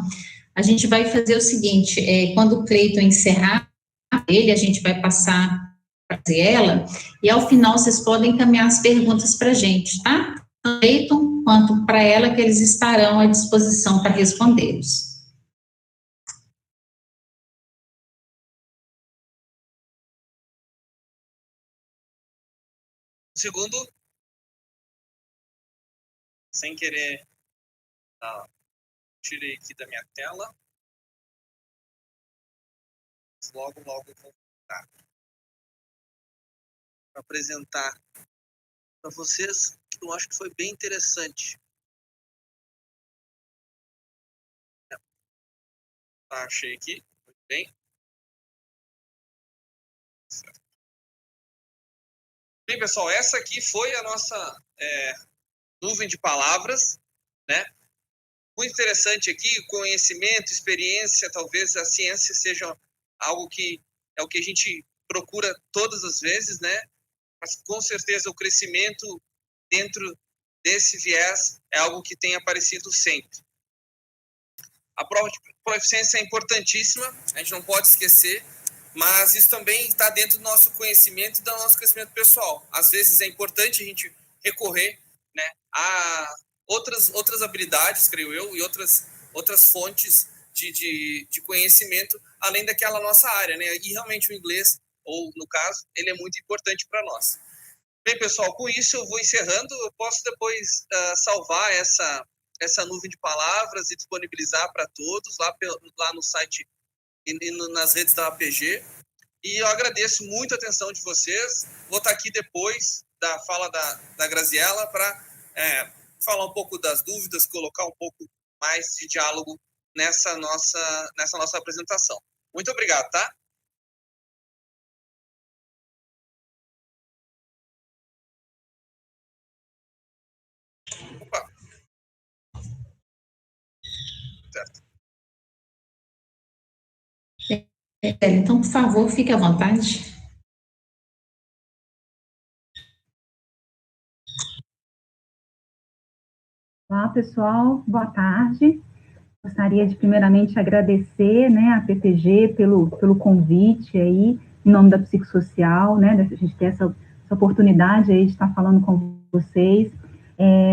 a gente vai fazer o seguinte, quando o Cleiton encerrar ele, a gente vai passar para ela, e ao final vocês podem encaminhar as perguntas para a gente, tá? Tanto Cleiton quanto para ela, que eles estarão à disposição para respondê-los. Segundo, sem querer, tirei aqui da minha tela. Logo eu vou voltar para apresentar para vocês, que eu acho que foi bem interessante. Achei aqui, muito bem. Certo. Bem, pessoal, essa aqui foi a nossa nuvem de palavras, né? Muito interessante aqui, conhecimento, experiência, talvez a ciência seja algo que é o que a gente procura todas as vezes, né? Mas com certeza o crescimento dentro desse viés é algo que tem aparecido sempre. A prova de proficiência é importantíssima, a gente não pode esquecer, mas isso também está dentro do nosso conhecimento e do nosso crescimento pessoal. Às vezes é importante a gente recorrer, né, a outras habilidades, creio eu, e outras fontes de conhecimento, além daquela nossa área, né? E realmente o inglês, ou no caso, ele é muito importante para nós. Bem, pessoal, com isso eu vou encerrando. Eu posso depois salvar essa nuvem de palavras e disponibilizar para todos lá no site e nas redes da APG. E eu agradeço muito a atenção de vocês. Vou estar aqui depois da fala da Graziela para falar um pouco das dúvidas, colocar um pouco mais de diálogo nessa nossa apresentação. Muito obrigado, tá? Opa. Certo. Então, por favor, fique à vontade. Olá, pessoal, boa tarde. Gostaria de primeiramente agradecer, né, a PPG pelo convite aí em nome da psicossocial, né, da gente ter essa oportunidade aí de estar falando com vocês.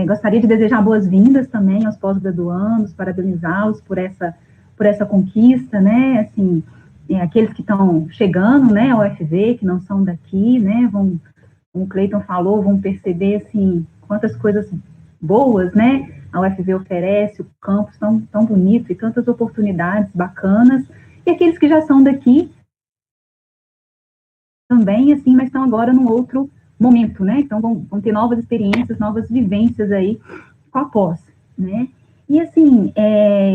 Gostaria de desejar boas-vindas também aos pós-graduandos, parabenizá-los por essa conquista, né, assim, aqueles que estão chegando, né, ao UFV, que não são daqui, né, como o Cleiton falou, vão perceber, assim, quantas coisas boas, né, a UFV oferece, o campus tão bonito e tantas oportunidades bacanas, e aqueles que já são daqui também, assim, mas estão agora num outro momento, né, então vão ter novas experiências, novas vivências aí com a pós, né, e assim,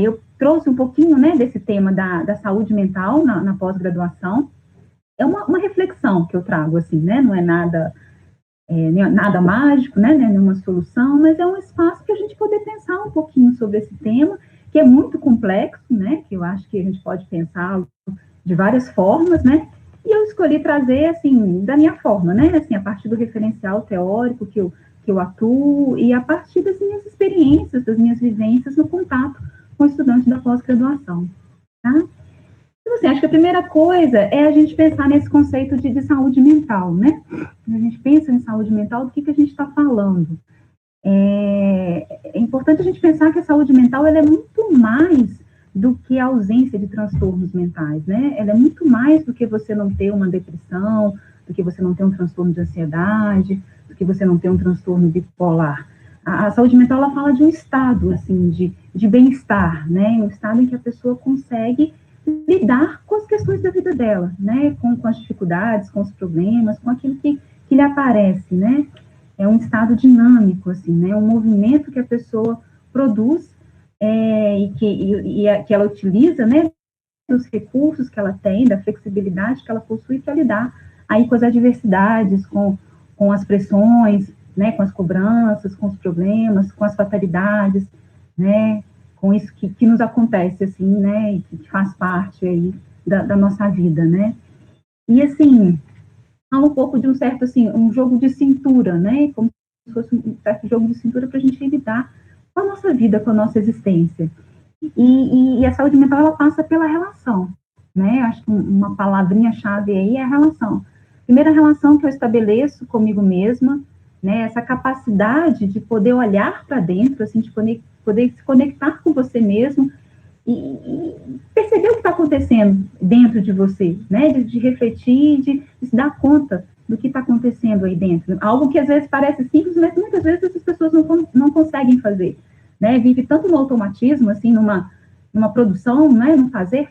eu trouxe um pouquinho, né, desse tema da saúde mental na pós-graduação, é uma reflexão que eu trago, assim, né, não é nada mágico, né, nenhuma solução, mas é um espaço para a gente poder pensar um pouquinho sobre esse tema, que é muito complexo, né, que eu acho que a gente pode pensar de várias formas, né, e eu escolhi trazer, assim, da minha forma, né, assim, a partir do referencial teórico que eu atuo e a partir das minhas experiências, das minhas vivências no contato com estudantes da pós-graduação, tá? Então, assim, acho que a primeira coisa é a gente pensar nesse conceito de saúde mental, né? Quando a gente pensa em saúde mental, do que a gente está falando? É importante a gente pensar que a saúde mental, ela é muito mais do que a ausência de transtornos mentais, né? Ela é muito mais do que você não ter uma depressão, do que você não ter um transtorno de ansiedade, do que você não ter um transtorno bipolar. A saúde mental, ela fala de um estado, assim, de bem-estar, né? Um estado em que a pessoa consegue lidar com as questões da vida dela, né? Com as dificuldades, com os problemas, com aquilo que lhe aparece, né? É um estado dinâmico, assim, né? Um movimento que a pessoa produz e que ela utiliza, né? Dos recursos que ela tem, da flexibilidade que ela possui para lidar aí com as adversidades, com as pressões, né? Com as cobranças, com os problemas, com as fatalidades, né? Com isso que nos acontece, assim, né? E que faz parte aí da nossa vida, né? E, assim, fala um pouco de um certo, assim, um jogo de cintura, né? Como se fosse um certo jogo de cintura para a gente lidar com a nossa vida, com a nossa existência. E a saúde mental, ela passa pela relação, né? Acho que uma palavrinha-chave aí é a relação. Primeira relação que eu estabeleço comigo mesma, né? Essa capacidade de poder olhar para dentro, assim, de poder se conectar com você mesmo e perceber o que está acontecendo dentro de você, né? De refletir, de se dar conta do que está acontecendo aí dentro. Algo que às vezes parece simples, mas muitas vezes essas pessoas não conseguem fazer, né? Vive tanto no automatismo, assim, numa produção, né? Num fazer,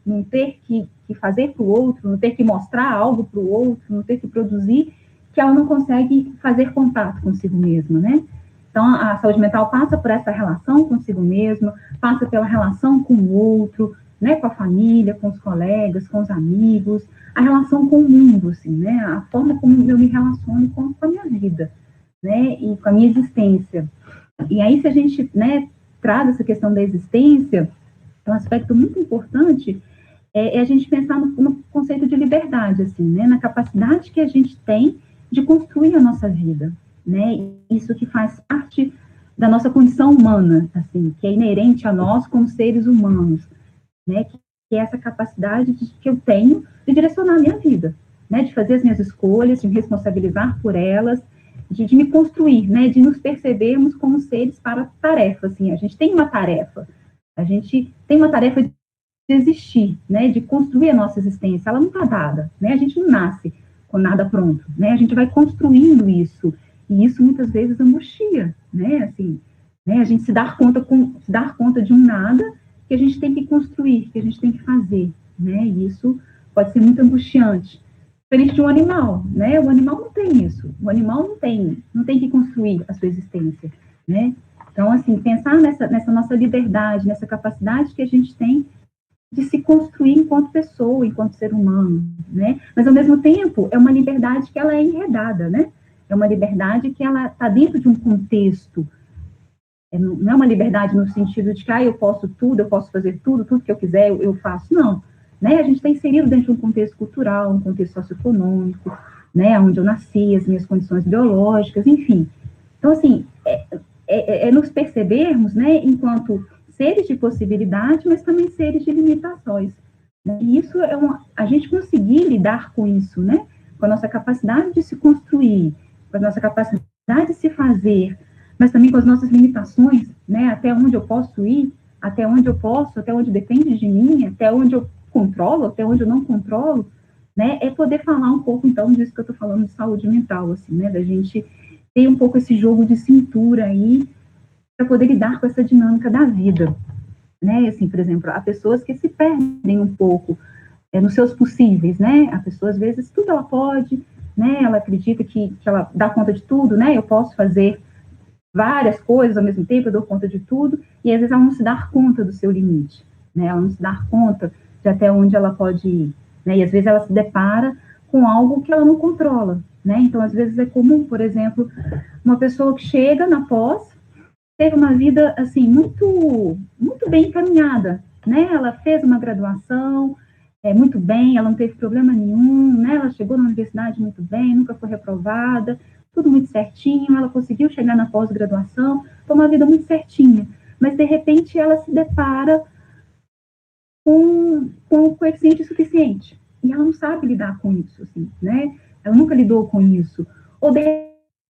num ter que fazer para o outro, não ter que mostrar algo para o outro, não ter que produzir, que ela não consegue fazer contato consigo mesma, né? Então, a saúde mental passa por essa relação consigo mesma, passa pela relação com o outro, né, com a família, com os colegas, com os amigos, a relação com o mundo, assim, né, a forma como eu me relaciono com a minha vida, né, e com a minha existência. E aí, se a gente, né, traz essa questão da existência, é um aspecto muito importante, é a gente pensar no conceito de liberdade, assim, né, na capacidade que a gente tem de construir a nossa vida, né, isso que faz parte da nossa condição humana, assim, que é inerente a nós como seres humanos, né, que é essa capacidade que eu tenho de direcionar a minha vida, né, de fazer as minhas escolhas, de me responsabilizar por elas, de me construir, né, de nos percebermos como seres para tarefa, assim, a gente tem uma tarefa de existir, né, de construir a nossa existência, ela não está dada, né, a gente não nasce com nada pronto, né, a gente vai construindo isso, e isso muitas vezes angustia, né, assim, né, a gente se dar conta de um nada que a gente tem que construir, que a gente tem que fazer, né, e isso pode ser muito angustiante, diferente de um animal, né, o animal não tem isso, o animal não tem que construir a sua existência, né, então, assim, pensar nessa nossa liberdade, nessa capacidade que a gente tem de se construir enquanto pessoa, enquanto ser humano, né, mas ao mesmo tempo é uma liberdade que ela é enredada, né, é uma liberdade que ela está dentro de um contexto, não é uma liberdade no sentido de que eu posso tudo, eu posso fazer tudo que eu quiser, eu faço, não, né, a gente está inserido dentro de um contexto cultural, um contexto socioeconômico, né, onde eu nasci, as minhas condições biológicas, enfim, então, assim, nos percebermos, né, enquanto seres de possibilidade, mas também seres de limitações, E isso é a gente conseguir lidar com isso, né? Com a nossa capacidade de se construir, com a nossa capacidade de se fazer, mas também com as nossas limitações, né? Até onde eu posso ir, até onde eu posso, até onde depende de mim, até onde eu controlo, até onde eu não controlo, né? É poder falar um pouco, então, disso que eu estou falando de saúde mental, assim, né? Da gente ter um pouco esse jogo de cintura aí, para poder lidar com essa dinâmica da vida, né? Assim, por exemplo, há pessoas que se perdem um pouco nos seus possíveis, né? A pessoa, às vezes, tudo ela pode, né? Ela acredita que ela dá conta de tudo, né? Eu posso fazer várias coisas ao mesmo tempo, eu dou conta de tudo, e às vezes ela não se dá conta do seu limite, né? Ela não se dá conta de até onde ela pode ir, né? E às vezes ela se depara com algo que ela não controla, né? Então, às vezes é comum, por exemplo, uma pessoa que chega na pós, teve uma vida, assim, muito, muito bem encaminhada, né? Ela fez uma graduação, muito bem, ela não teve problema nenhum, né? Ela chegou na universidade muito bem, nunca foi reprovada, tudo muito certinho, ela conseguiu chegar na pós-graduação, foi uma vida muito certinha, mas de repente ela se depara com o coeficiente suficiente, e ela não sabe lidar com isso, assim, né? Ela nunca lidou com isso, ou de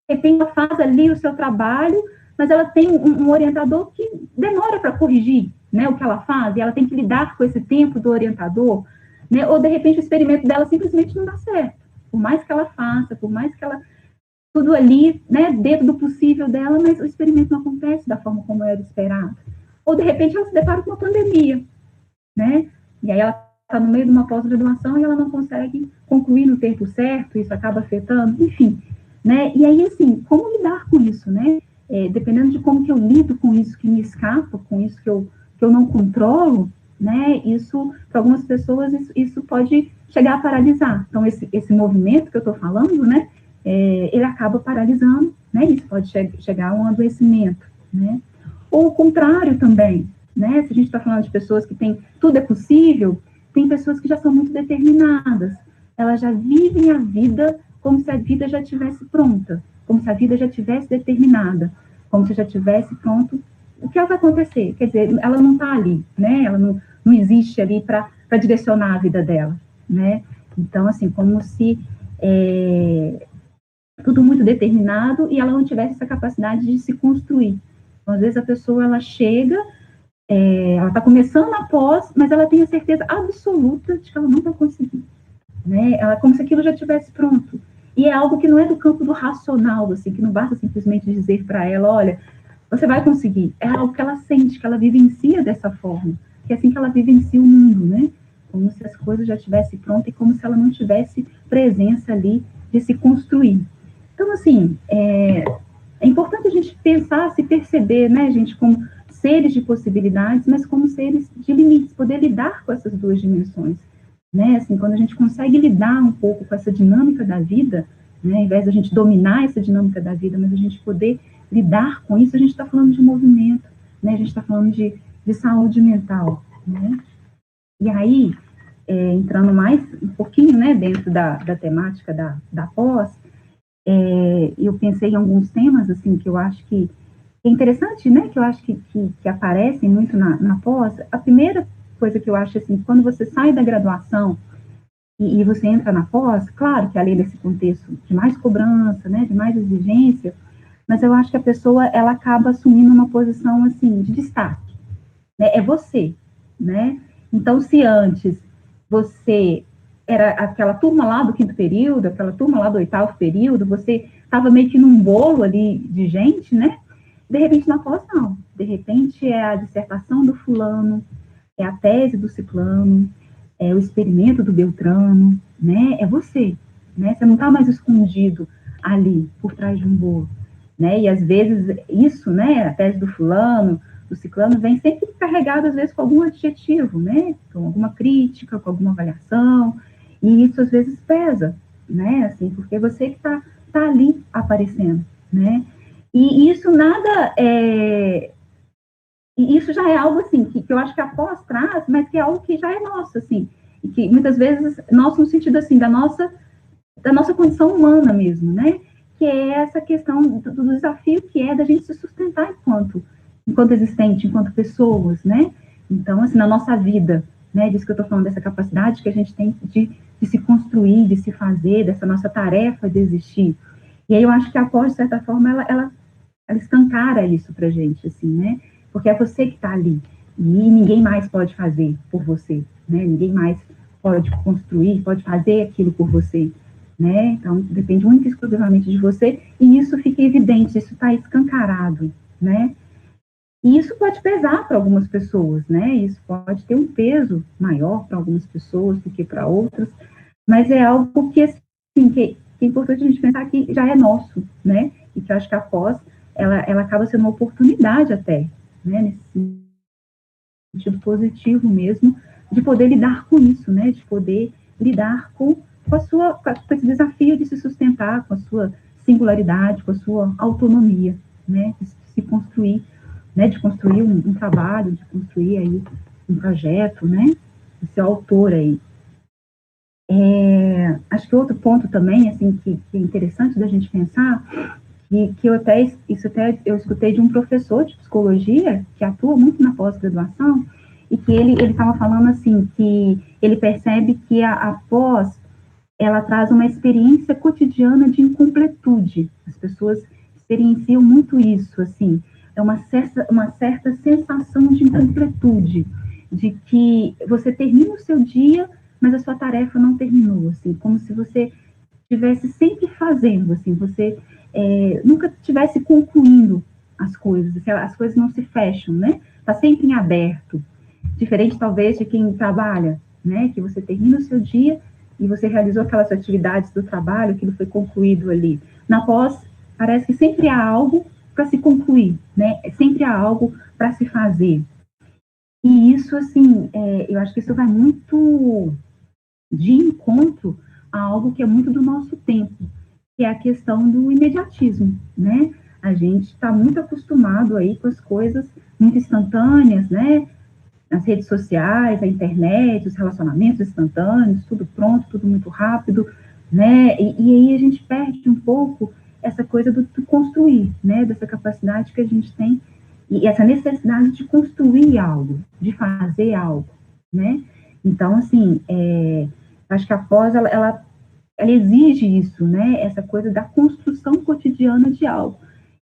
repente ela faz ali o seu trabalho, mas ela tem um orientador que demora para corrigir, né, o que ela faz, e ela tem que lidar com esse tempo do orientador, né, ou de repente o experimento dela simplesmente não dá certo, por mais que ela faça, por mais que ela, tudo ali, né, dentro do possível dela, mas o experimento não acontece da forma como era esperado, ou de repente ela se depara com uma pandemia, né, e aí ela está no meio de uma pós-graduação e ela não consegue concluir no tempo certo, isso acaba afetando, enfim, né, e aí, assim, como lidar com isso, né, dependendo de como que eu lido com isso que me escapa, com isso que eu não controlo, né, isso, para algumas pessoas, isso pode chegar a paralisar. Então, esse movimento que eu estou falando, né, ele acaba paralisando, né, isso pode chegar a um adoecimento, né. Ou o contrário também, né, se a gente está falando de pessoas que têm, tudo é possível, tem pessoas que já são muito determinadas, elas já vivem a vida como se a vida já estivesse pronta, como se a vida já estivesse determinada, como se já estivesse pronto. O que vai acontecer? Quer dizer, ela não está ali, né? Ela não existe ali para direcionar a vida dela, né? Então, assim, como se tudo muito determinado e ela não tivesse essa capacidade de se construir. Então, às vezes a pessoa, ela chega, ela está começando a pós, mas ela tem a certeza absoluta de que ela não vai conseguir, né? Ela, como se aquilo já estivesse pronto. E é algo que não é do campo do racional, assim, que não basta simplesmente dizer para ela, olha, você vai conseguir. É algo que ela sente, que ela vivencia dessa forma, que é assim que ela vivencia o mundo, né? Como se as coisas já estivessem prontas e como se ela não tivesse presença ali de se construir. Então, assim, é importante a gente pensar, se perceber, né, gente, como seres de possibilidades, mas como seres de limites, poder lidar com essas duas dimensões. Né, assim, quando a gente consegue lidar um pouco com essa dinâmica da vida, né, ao invés de a gente dominar essa dinâmica da vida, mas a gente poder lidar com isso, a gente está falando de movimento, né, a gente está falando de saúde mental, né. E aí, entrando mais um pouquinho, né, dentro da temática da pós, eu pensei em alguns temas, assim, que eu acho que é interessante, né, que eu acho que aparecem muito na pós. A primeira coisa que eu acho, assim, quando você sai da graduação e você entra na pós, claro que além desse contexto de mais cobrança, né, de mais exigência, mas eu acho que a pessoa, ela acaba assumindo uma posição, assim, de destaque, né, é você, né, então se antes você era aquela turma lá do 5º período, aquela turma lá do 8º período, você estava meio que num bolo ali de gente, né, de repente na pós não, de repente é a dissertação do fulano, é a tese do ciclano, é o experimento do Beltrano, né? É você, né? Você não está mais escondido ali, por trás de um bolo, né? E às vezes isso, né? A tese do fulano, do ciclano, vem sempre carregado, às vezes, com algum adjetivo, né? Com alguma crítica, com alguma avaliação, e isso às vezes pesa, né? Assim, porque você que tá ali aparecendo, né? E isso nada E isso já é algo, assim, que eu acho que a pós traz, mas que é algo que já é nosso, assim, e que muitas vezes, nosso no sentido, assim, da nossa condição humana mesmo, né, que é essa questão do desafio que é da gente se sustentar enquanto existente, enquanto pessoas, né, então, assim, na nossa vida, né, disso que eu estou falando, dessa capacidade que a gente tem de se construir, de se fazer, dessa nossa tarefa de existir. E aí eu acho que a pós, de certa forma, ela escancara isso pra gente, assim, né, porque é você que está ali, e ninguém mais pode fazer por você, né, ninguém mais pode construir, pode fazer aquilo por você, né, então depende única e exclusivamente de você, e isso fica evidente, isso está escancarado, né, e isso pode pesar para algumas pessoas, né, isso pode ter um peso maior para algumas pessoas do que para outras, mas é algo que, assim, que é importante a gente pensar que já é nosso, né, e que eu acho que a pós, ela acaba sendo uma oportunidade até, né, nesse sentido positivo mesmo, de poder lidar com isso, né, de poder lidar com esse desafio de se sustentar, com a sua singularidade, com a sua autonomia, né, de se construir, né, de construir um trabalho, de construir aí um projeto, né, de ser autor aí. Acho que outro ponto também, assim, que é interessante da gente pensar, e que eu escutei de um professor de psicologia, que atua muito na pós-graduação, e que ele estava falando, assim, que ele percebe que a pós, ela traz uma experiência cotidiana de incompletude. As pessoas experienciam muito isso, assim, é uma certa sensação de incompletude, de que você termina o seu dia, mas a sua tarefa não terminou, assim, como se você estivesse sempre fazendo, assim, você nunca estivesse concluindo as coisas não se fecham, né? Está sempre em aberto. Diferente, talvez, de quem trabalha, né? Que você termina o seu dia e você realizou aquelas atividades do trabalho, aquilo foi concluído ali. Na pós, parece que sempre há algo para se concluir, né? Sempre há algo para se fazer. E isso, assim, eu acho que isso vai muito de encontro a algo que é muito do nosso tempo, que é a questão do imediatismo, né? A gente está muito acostumado aí com as coisas muito instantâneas, né? As redes sociais, a internet, os relacionamentos instantâneos, tudo pronto, tudo muito rápido, né? E aí a gente perde um pouco essa coisa do construir, né? Dessa capacidade que a gente tem e essa necessidade de construir algo, de fazer algo, né? Então, assim, acho que a pós, ela exige isso, né? Essa coisa da construção cotidiana de algo.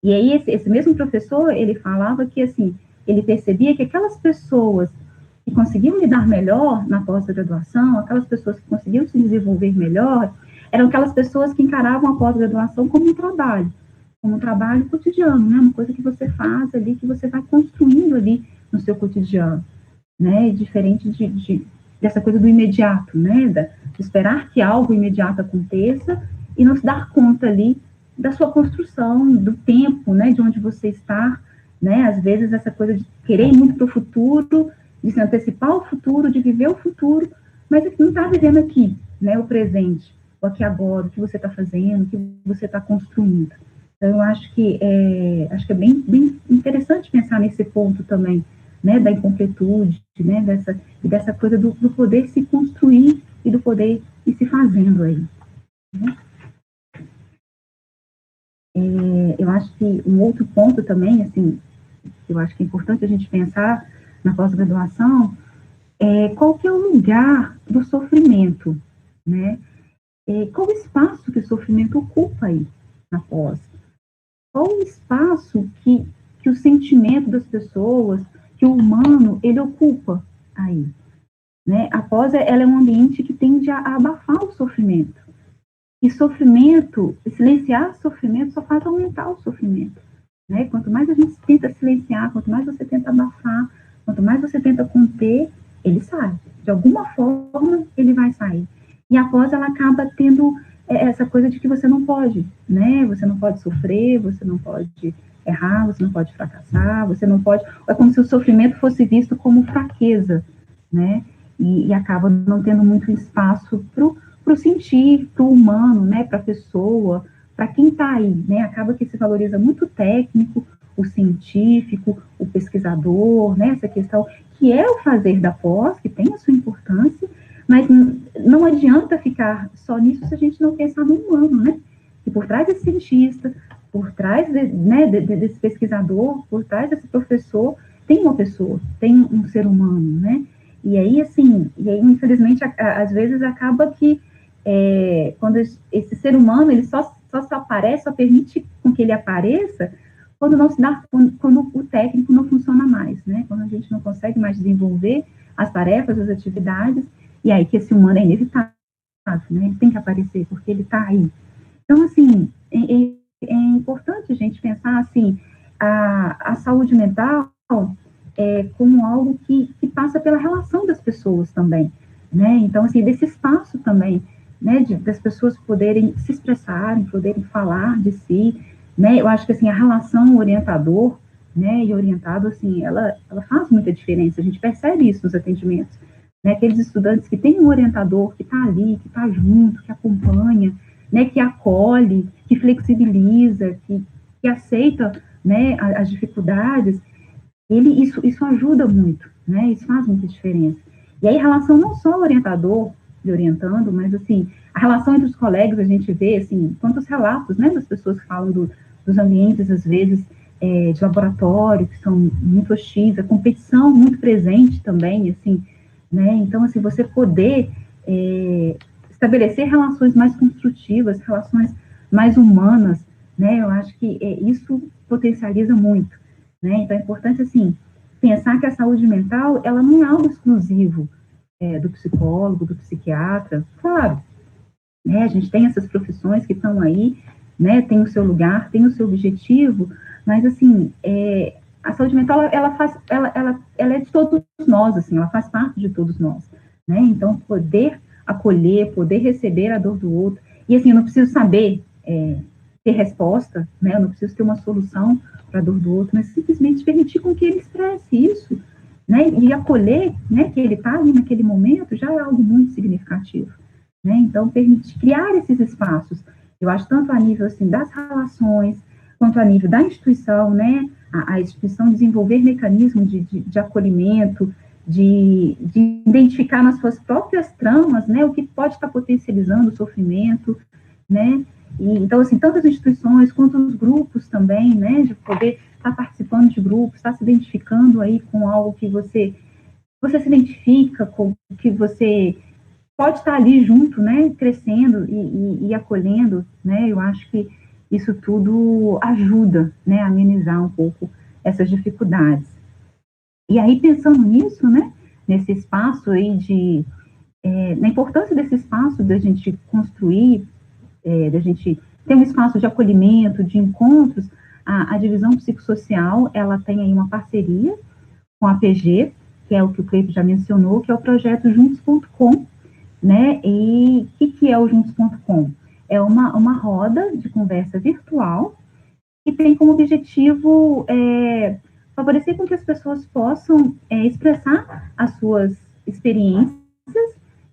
E aí, esse mesmo professor, ele falava que, assim, ele percebia que aquelas pessoas que conseguiam lidar melhor na pós-graduação, aquelas pessoas que conseguiam se desenvolver melhor, eram aquelas pessoas que encaravam a pós-graduação como um trabalho cotidiano, né? Uma coisa que você faz ali, que você vai construindo ali no seu cotidiano, né? Diferente dessa coisa do imediato, né? De esperar que algo imediato aconteça e não se dar conta ali da sua construção, do tempo, né? De onde você está, né? Às vezes essa coisa de querer ir muito para o futuro, de se antecipar o futuro, de viver o futuro, mas não está vivendo aqui, né? O presente, o aqui agora, o que você está fazendo, o que você está construindo. Então, eu acho que é bem interessante pensar nesse ponto também, né, da incompletude, né, dessa coisa do poder se construir e do poder ir se fazendo aí. Né? Eu acho que um outro ponto também, assim, eu acho que é importante a gente pensar na pós-graduação, qual que é o lugar do sofrimento, né? Qual o espaço que o sofrimento ocupa aí na pós? Qual o espaço que o sentimento das pessoas, que o humano, ele ocupa aí, né? A pós, ela é um ambiente que tende a abafar o sofrimento. E sofrimento, silenciar sofrimento só faz aumentar o sofrimento, né? Quanto mais a gente tenta silenciar, quanto mais você tenta abafar, quanto mais você tenta conter, ele sai. De alguma forma, ele vai sair. E a pós, ela acaba tendo essa coisa de que você não pode, né? Você não pode sofrer, você não pode errar, você não pode fracassar, você não pode... É como se o sofrimento fosse visto como fraqueza, né? E acaba não tendo muito espaço para o sentir, para o humano, né? Para a pessoa, para quem está aí, né? Acaba que se valoriza muito o técnico, o científico, o pesquisador, né? Essa questão que é o fazer da pós, que tem a sua importância, mas não adianta ficar só nisso se a gente não pensar no humano, né? E por trás desse cientista, por trás desse pesquisador, por trás desse professor, tem uma pessoa, tem um ser humano, né? E aí, assim, infelizmente, às vezes acaba que quando esse ser humano, ele só se aparece, só permite com que ele apareça quando não se dá, quando o técnico não funciona mais, né? Quando a gente não consegue mais desenvolver as tarefas, as atividades, e aí que esse humano é inevitável, né? Ele tem que aparecer, porque ele está aí. Então, assim, é importante a gente pensar, assim, a saúde mental como algo que passa pela relação das pessoas também, né? Então, assim, desse espaço também, né, das pessoas poderem se expressarem, poderem falar de si, né? Eu acho que, assim, a relação orientador, né, e orientado, assim, ela faz muita diferença, a gente percebe isso nos atendimentos, né? Aqueles estudantes que têm um orientador que está ali, que está junto, que acompanha, né, que acolhe, que flexibiliza, que aceita, né, as dificuldades, isso ajuda muito, né, isso faz muita diferença. E aí, a relação não só orientador e orientando, mas, assim, a relação entre os colegas, a gente vê, assim, quantos relatos, né, das pessoas que falam dos ambientes, às vezes, de laboratório, que são muito hostis, a competição muito presente também, assim, né, então, assim, você poder estabelecer relações mais construtivas, relações mais humanas, né, eu acho que isso potencializa muito, né, então é importante, assim, pensar que a saúde mental, ela não é algo exclusivo do psicólogo, do psiquiatra, claro, né, a gente tem essas profissões que estão aí, né, tem o seu lugar, tem o seu objetivo, mas, assim, a saúde mental, ela é de todos nós, assim, ela faz parte de todos nós, né, então, poder acolher, poder receber a dor do outro, e, assim, eu não preciso saber ter resposta, né, eu não preciso ter uma solução para a dor do outro, mas simplesmente permitir com que ele expresse isso, né, e acolher, né, que ele está ali naquele momento, já é algo muito significativo, né, então, permitir, criar esses espaços, eu acho, tanto a nível, assim, das relações, quanto a nível da instituição, né, a instituição desenvolver mecanismos de acolhimento, de identificar nas suas próprias tramas, né, o que pode estar potencializando o sofrimento, né, e, então, assim, tanto as instituições quanto os grupos também, né, de poder estar participando de grupos, estar se identificando aí com algo que você se identifica, com que você pode estar ali junto, né, crescendo e acolhendo, né, eu acho que isso tudo ajuda, né, a amenizar um pouco essas dificuldades. E aí, pensando nisso, né, nesse espaço aí na importância desse espaço da gente construir, da gente ter um espaço de acolhimento, de encontros, a divisão psicossocial, ela tem aí uma parceria com a PG, que é o que o Cleiton já mencionou, que é o projeto Juntos.com, né, e o que é o Juntos.com? É uma roda de conversa virtual que tem como objetivo favorecer com que as pessoas possam expressar as suas experiências,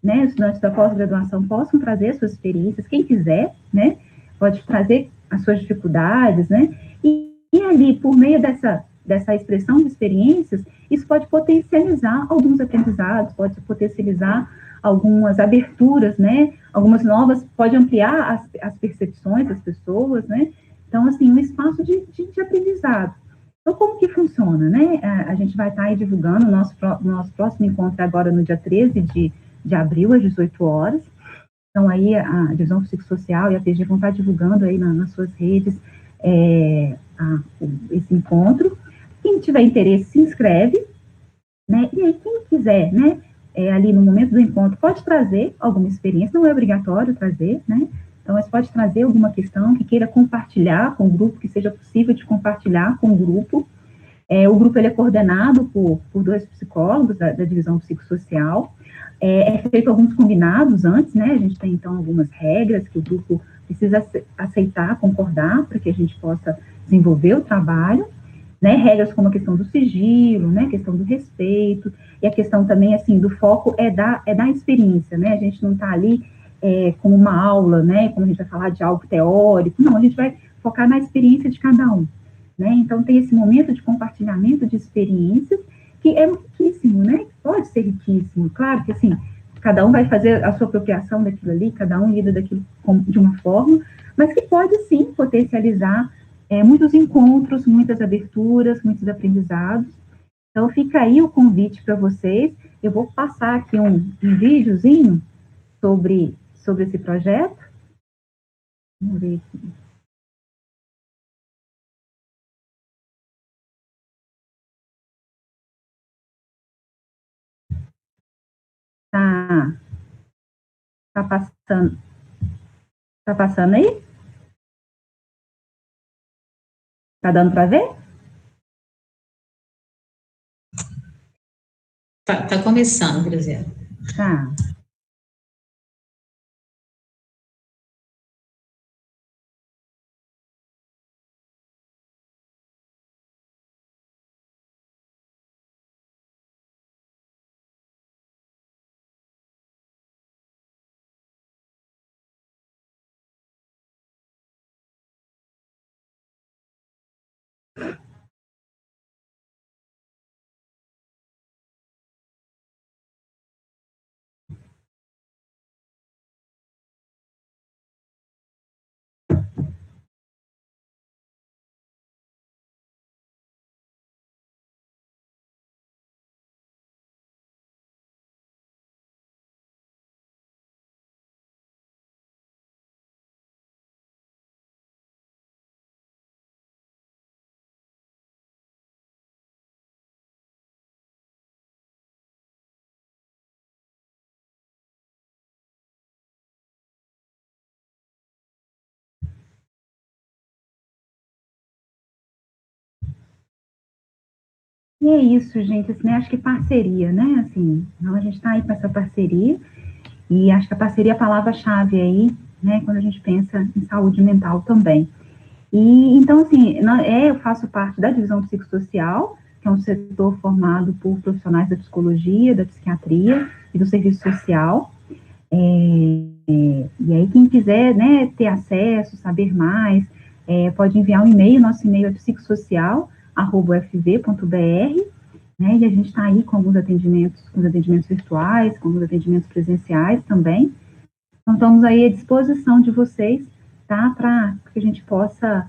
né, os estudantes da pós-graduação possam trazer suas experiências, quem quiser, né, pode trazer as suas dificuldades, né, e ali, por meio dessa expressão de experiências, isso pode potencializar alguns aprendizados, pode potencializar algumas aberturas, né, algumas novas, pode ampliar as percepções das pessoas, né, então, assim, um espaço de aprendizado. Então, como que funciona, né, a gente vai estar aí divulgando o nosso próximo encontro agora no dia 13 de abril, às 18 horas, então, aí, a Divisão Psicossocial e a PG vão estar divulgando aí nas suas redes esse encontro. Quem tiver interesse, se inscreve, né, e aí, quem quiser, né, ali no momento do encontro, pode trazer alguma experiência, não é obrigatório trazer, né, então, você pode trazer alguma questão que queira compartilhar com o grupo, que seja possível de compartilhar com o grupo. O grupo, ele é coordenado por 2 psicólogos da divisão psicossocial, feito alguns combinados antes, né, a gente tem, então, algumas regras que o grupo precisa aceitar, concordar, para que a gente possa desenvolver o trabalho, né, regras como a questão do sigilo, né, a questão do respeito, e a questão também, assim, do foco é da experiência, né, a gente não está ali como uma aula, né, como a gente vai falar de algo teórico, não, a gente vai focar na experiência de cada um, né, então tem esse momento de compartilhamento de experiências, que é riquíssimo, né, pode ser riquíssimo, claro que, assim, cada um vai fazer a sua apropriação daquilo ali, cada um lida daquilo de uma forma, mas que pode, sim, potencializar muitos encontros, muitas aberturas, muitos aprendizados, Então, fica aí o convite para vocês. Eu vou passar aqui um videozinho sobre esse projeto. Vamos ver aqui. Tá passando. Tá passando aí? Tá dando para ver? Tá começando, Graziela. Tá. E é isso, gente, assim, né, acho que parceria, né, assim, então a gente está aí com essa parceria, e acho que a parceria é a palavra-chave aí, né, quando a gente pensa em saúde mental também. E, então, assim, eu faço parte da divisão psicossocial, que é um setor formado por profissionais da psicologia, da psiquiatria e do serviço social, e aí quem quiser, né, ter acesso, saber mais, pode enviar um e-mail, nosso e-mail é psicossocial@ufv.br, né, e a gente está aí com alguns atendimentos, virtuais, com alguns atendimentos presenciais também. Então, estamos aí à disposição de vocês, tá, para que a gente possa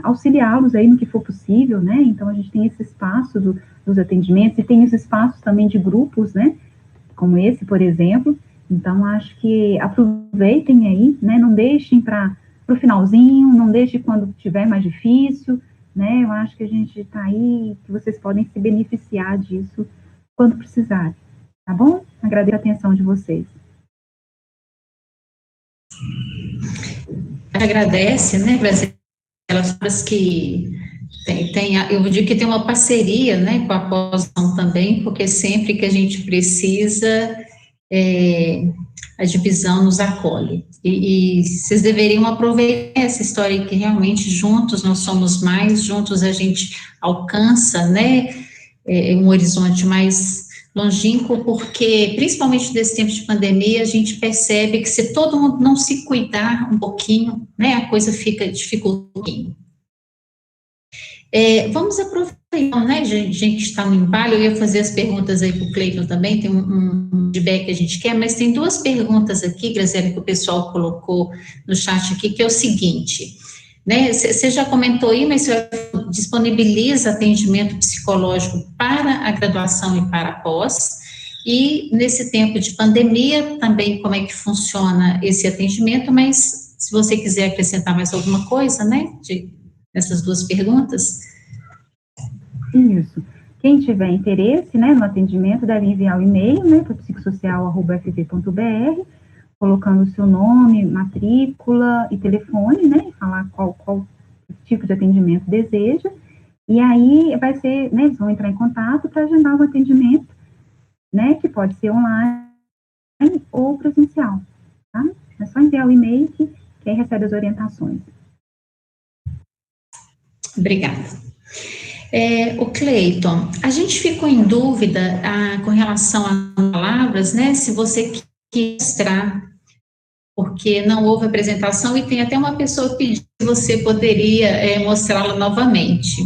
auxiliá-los aí no que for possível, né, então a gente tem esse espaço dos atendimentos, e tem esse espaço também de grupos, né, como esse, por exemplo. Então, acho que aproveitem aí, né, não deixem para o finalzinho, não deixem quando estiver mais difícil, né, eu acho que a gente está aí, que vocês podem se beneficiar disso quando precisarem, tá bom? Agradeço a atenção de vocês. Agradece, né, Graziela, elas que eu digo que tem uma parceria, né, com a pós-graduação também, porque sempre que a gente precisa, a divisão nos acolhe. E vocês deveriam aproveitar essa história que realmente juntos nós somos mais, juntos a gente alcança, né, um horizonte mais longínquo, porque, principalmente nesse tempo de pandemia, a gente percebe que se todo mundo não se cuidar um pouquinho, né, a coisa dificulta um pouquinho. Vamos aproveitar, né, gente que está no embalo, eu ia fazer as perguntas aí para o Cleiton também, tem um feedback que a gente quer, mas tem duas perguntas aqui, Graziela, que o pessoal colocou no chat aqui, que é o seguinte, né, você já comentou aí, mas você disponibiliza atendimento psicológico para a graduação e para a pós, e nesse tempo de pandemia, também como é que funciona esse atendimento, mas se você quiser acrescentar mais alguma coisa, né, nessas duas perguntas. Isso. Quem tiver interesse, né, no atendimento, deve enviar o e-mail, né, para psicossocial@fv.br, colocando o seu nome, matrícula e telefone, né, falar qual tipo de atendimento deseja, e aí vai ser, né, eles vão entrar em contato para agendar o atendimento, né, que pode ser online ou presencial, tá? É só enviar o e-mail que aí recebe as orientações. Obrigada. O Cleiton, a gente ficou em dúvida com relação às palavras, né, se você quis mostrar, porque não houve apresentação e tem até uma pessoa que pediu se você poderia mostrá-la novamente.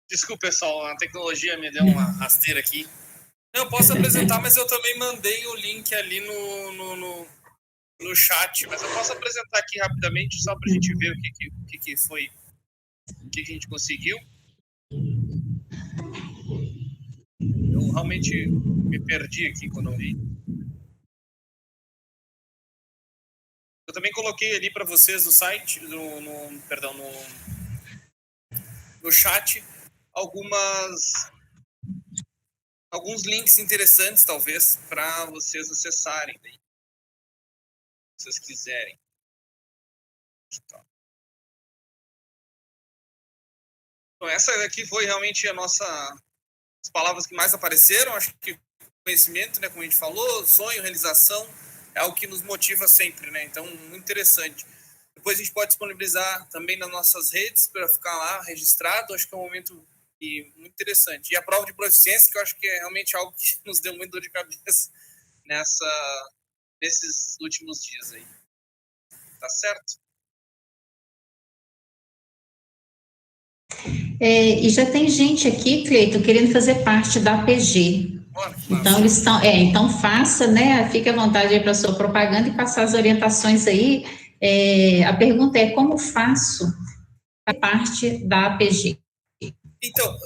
Desculpa, pessoal, a tecnologia me deu uma rasteira aqui. Eu posso apresentar, mas eu também mandei o link ali no chat, mas eu posso apresentar aqui rapidamente, só para a gente ver o que foi, o que a gente conseguiu. realmente me perdi aqui quando eu vi. Eu também coloquei ali para vocês no site, no chat, alguns links interessantes, talvez, para vocês acessarem, se vocês quiserem. Então, essa aqui foi realmente as palavras que mais apareceram. Acho que conhecimento, né, como a gente falou, sonho, realização, é algo que nos motiva sempre, né? Então, muito interessante. Depois a gente pode disponibilizar também nas nossas redes para ficar lá registrado. Acho que é um momento muito interessante. E a prova de proficiência, que eu acho que é realmente algo que nos deu muito dor de cabeça nesses últimos dias aí. Tá certo? E já tem gente aqui, Cleiton, querendo fazer parte da APG. Então, eles estão, então faça, né, fique à vontade aí para a sua propaganda e passar as orientações aí. A pergunta é, como faço a parte da APG? Então,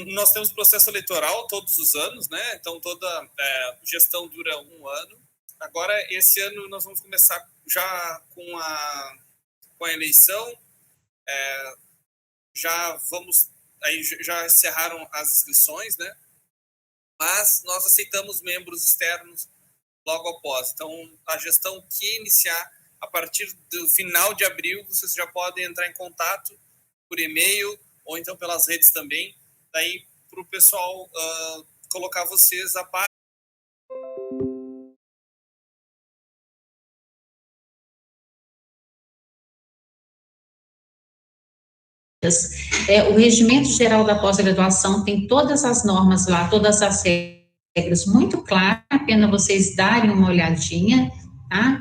nós temos processo eleitoral todos os anos, né, então toda gestão dura 1 ano. Agora, esse ano, nós vamos começar já com a eleição, já encerraram as inscrições, né? Mas nós aceitamos membros externos logo após. Então, a gestão que iniciar a partir do final de abril, vocês já podem entrar em contato por e-mail ou então pelas redes também, daí para o pessoal colocar vocês a par. O Regimento Geral da Pós-Graduação tem todas as normas lá, todas as regras muito claras, apenas vocês darem uma olhadinha, tá?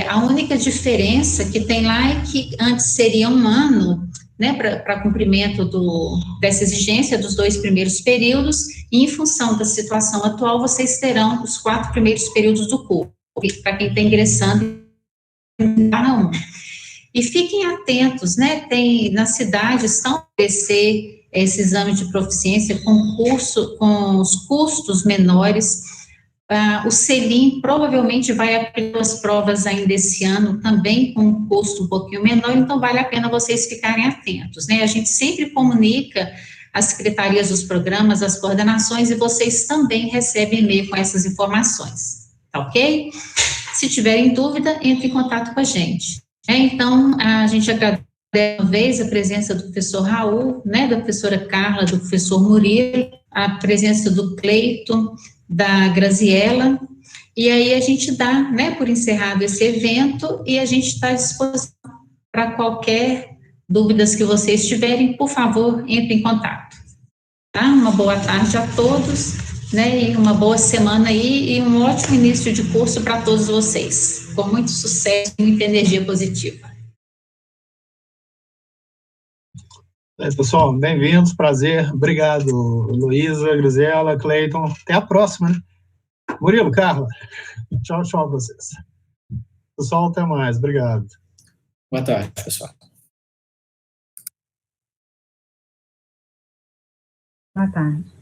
A única diferença que tem lá é que antes seria 1 ano, né, para cumprimento dessa exigência dos 2 primeiros períodos, e em função da situação atual, vocês terão os 4 primeiros períodos do curso, para quem está ingressando em cada um. E fiquem atentos, né, na cidade estão oferecer esse exame de proficiência com os custos menores. O Selim provavelmente vai aplicar as provas ainda esse ano, também com um custo um pouquinho menor, então vale a pena vocês ficarem atentos, né, a gente sempre comunica as secretarias dos programas, as coordenações, e vocês também recebem e-mail com essas informações, tá ok? Se tiverem dúvida, entre em contato com a gente. Então, a gente agradece uma vez a presença do professor Raul, né, da professora Carla, do professor Murilo, a presença do Cleiton, da Graziela, e aí a gente dá, né, por encerrado esse evento, e a gente está à disposição para qualquer dúvidas que vocês tiverem, por favor, entre em contato. Tá? Uma boa tarde a todos, né, e uma boa semana aí, e um ótimo início de curso para todos vocês, com muito sucesso e muita energia positiva. Pessoal, bem-vindos, prazer, obrigado, Luísa, Grisela, Cleiton, até a próxima, né? Murilo, Carla, tchau a vocês. Pessoal, até mais, obrigado. Boa tarde, pessoal. Boa tarde.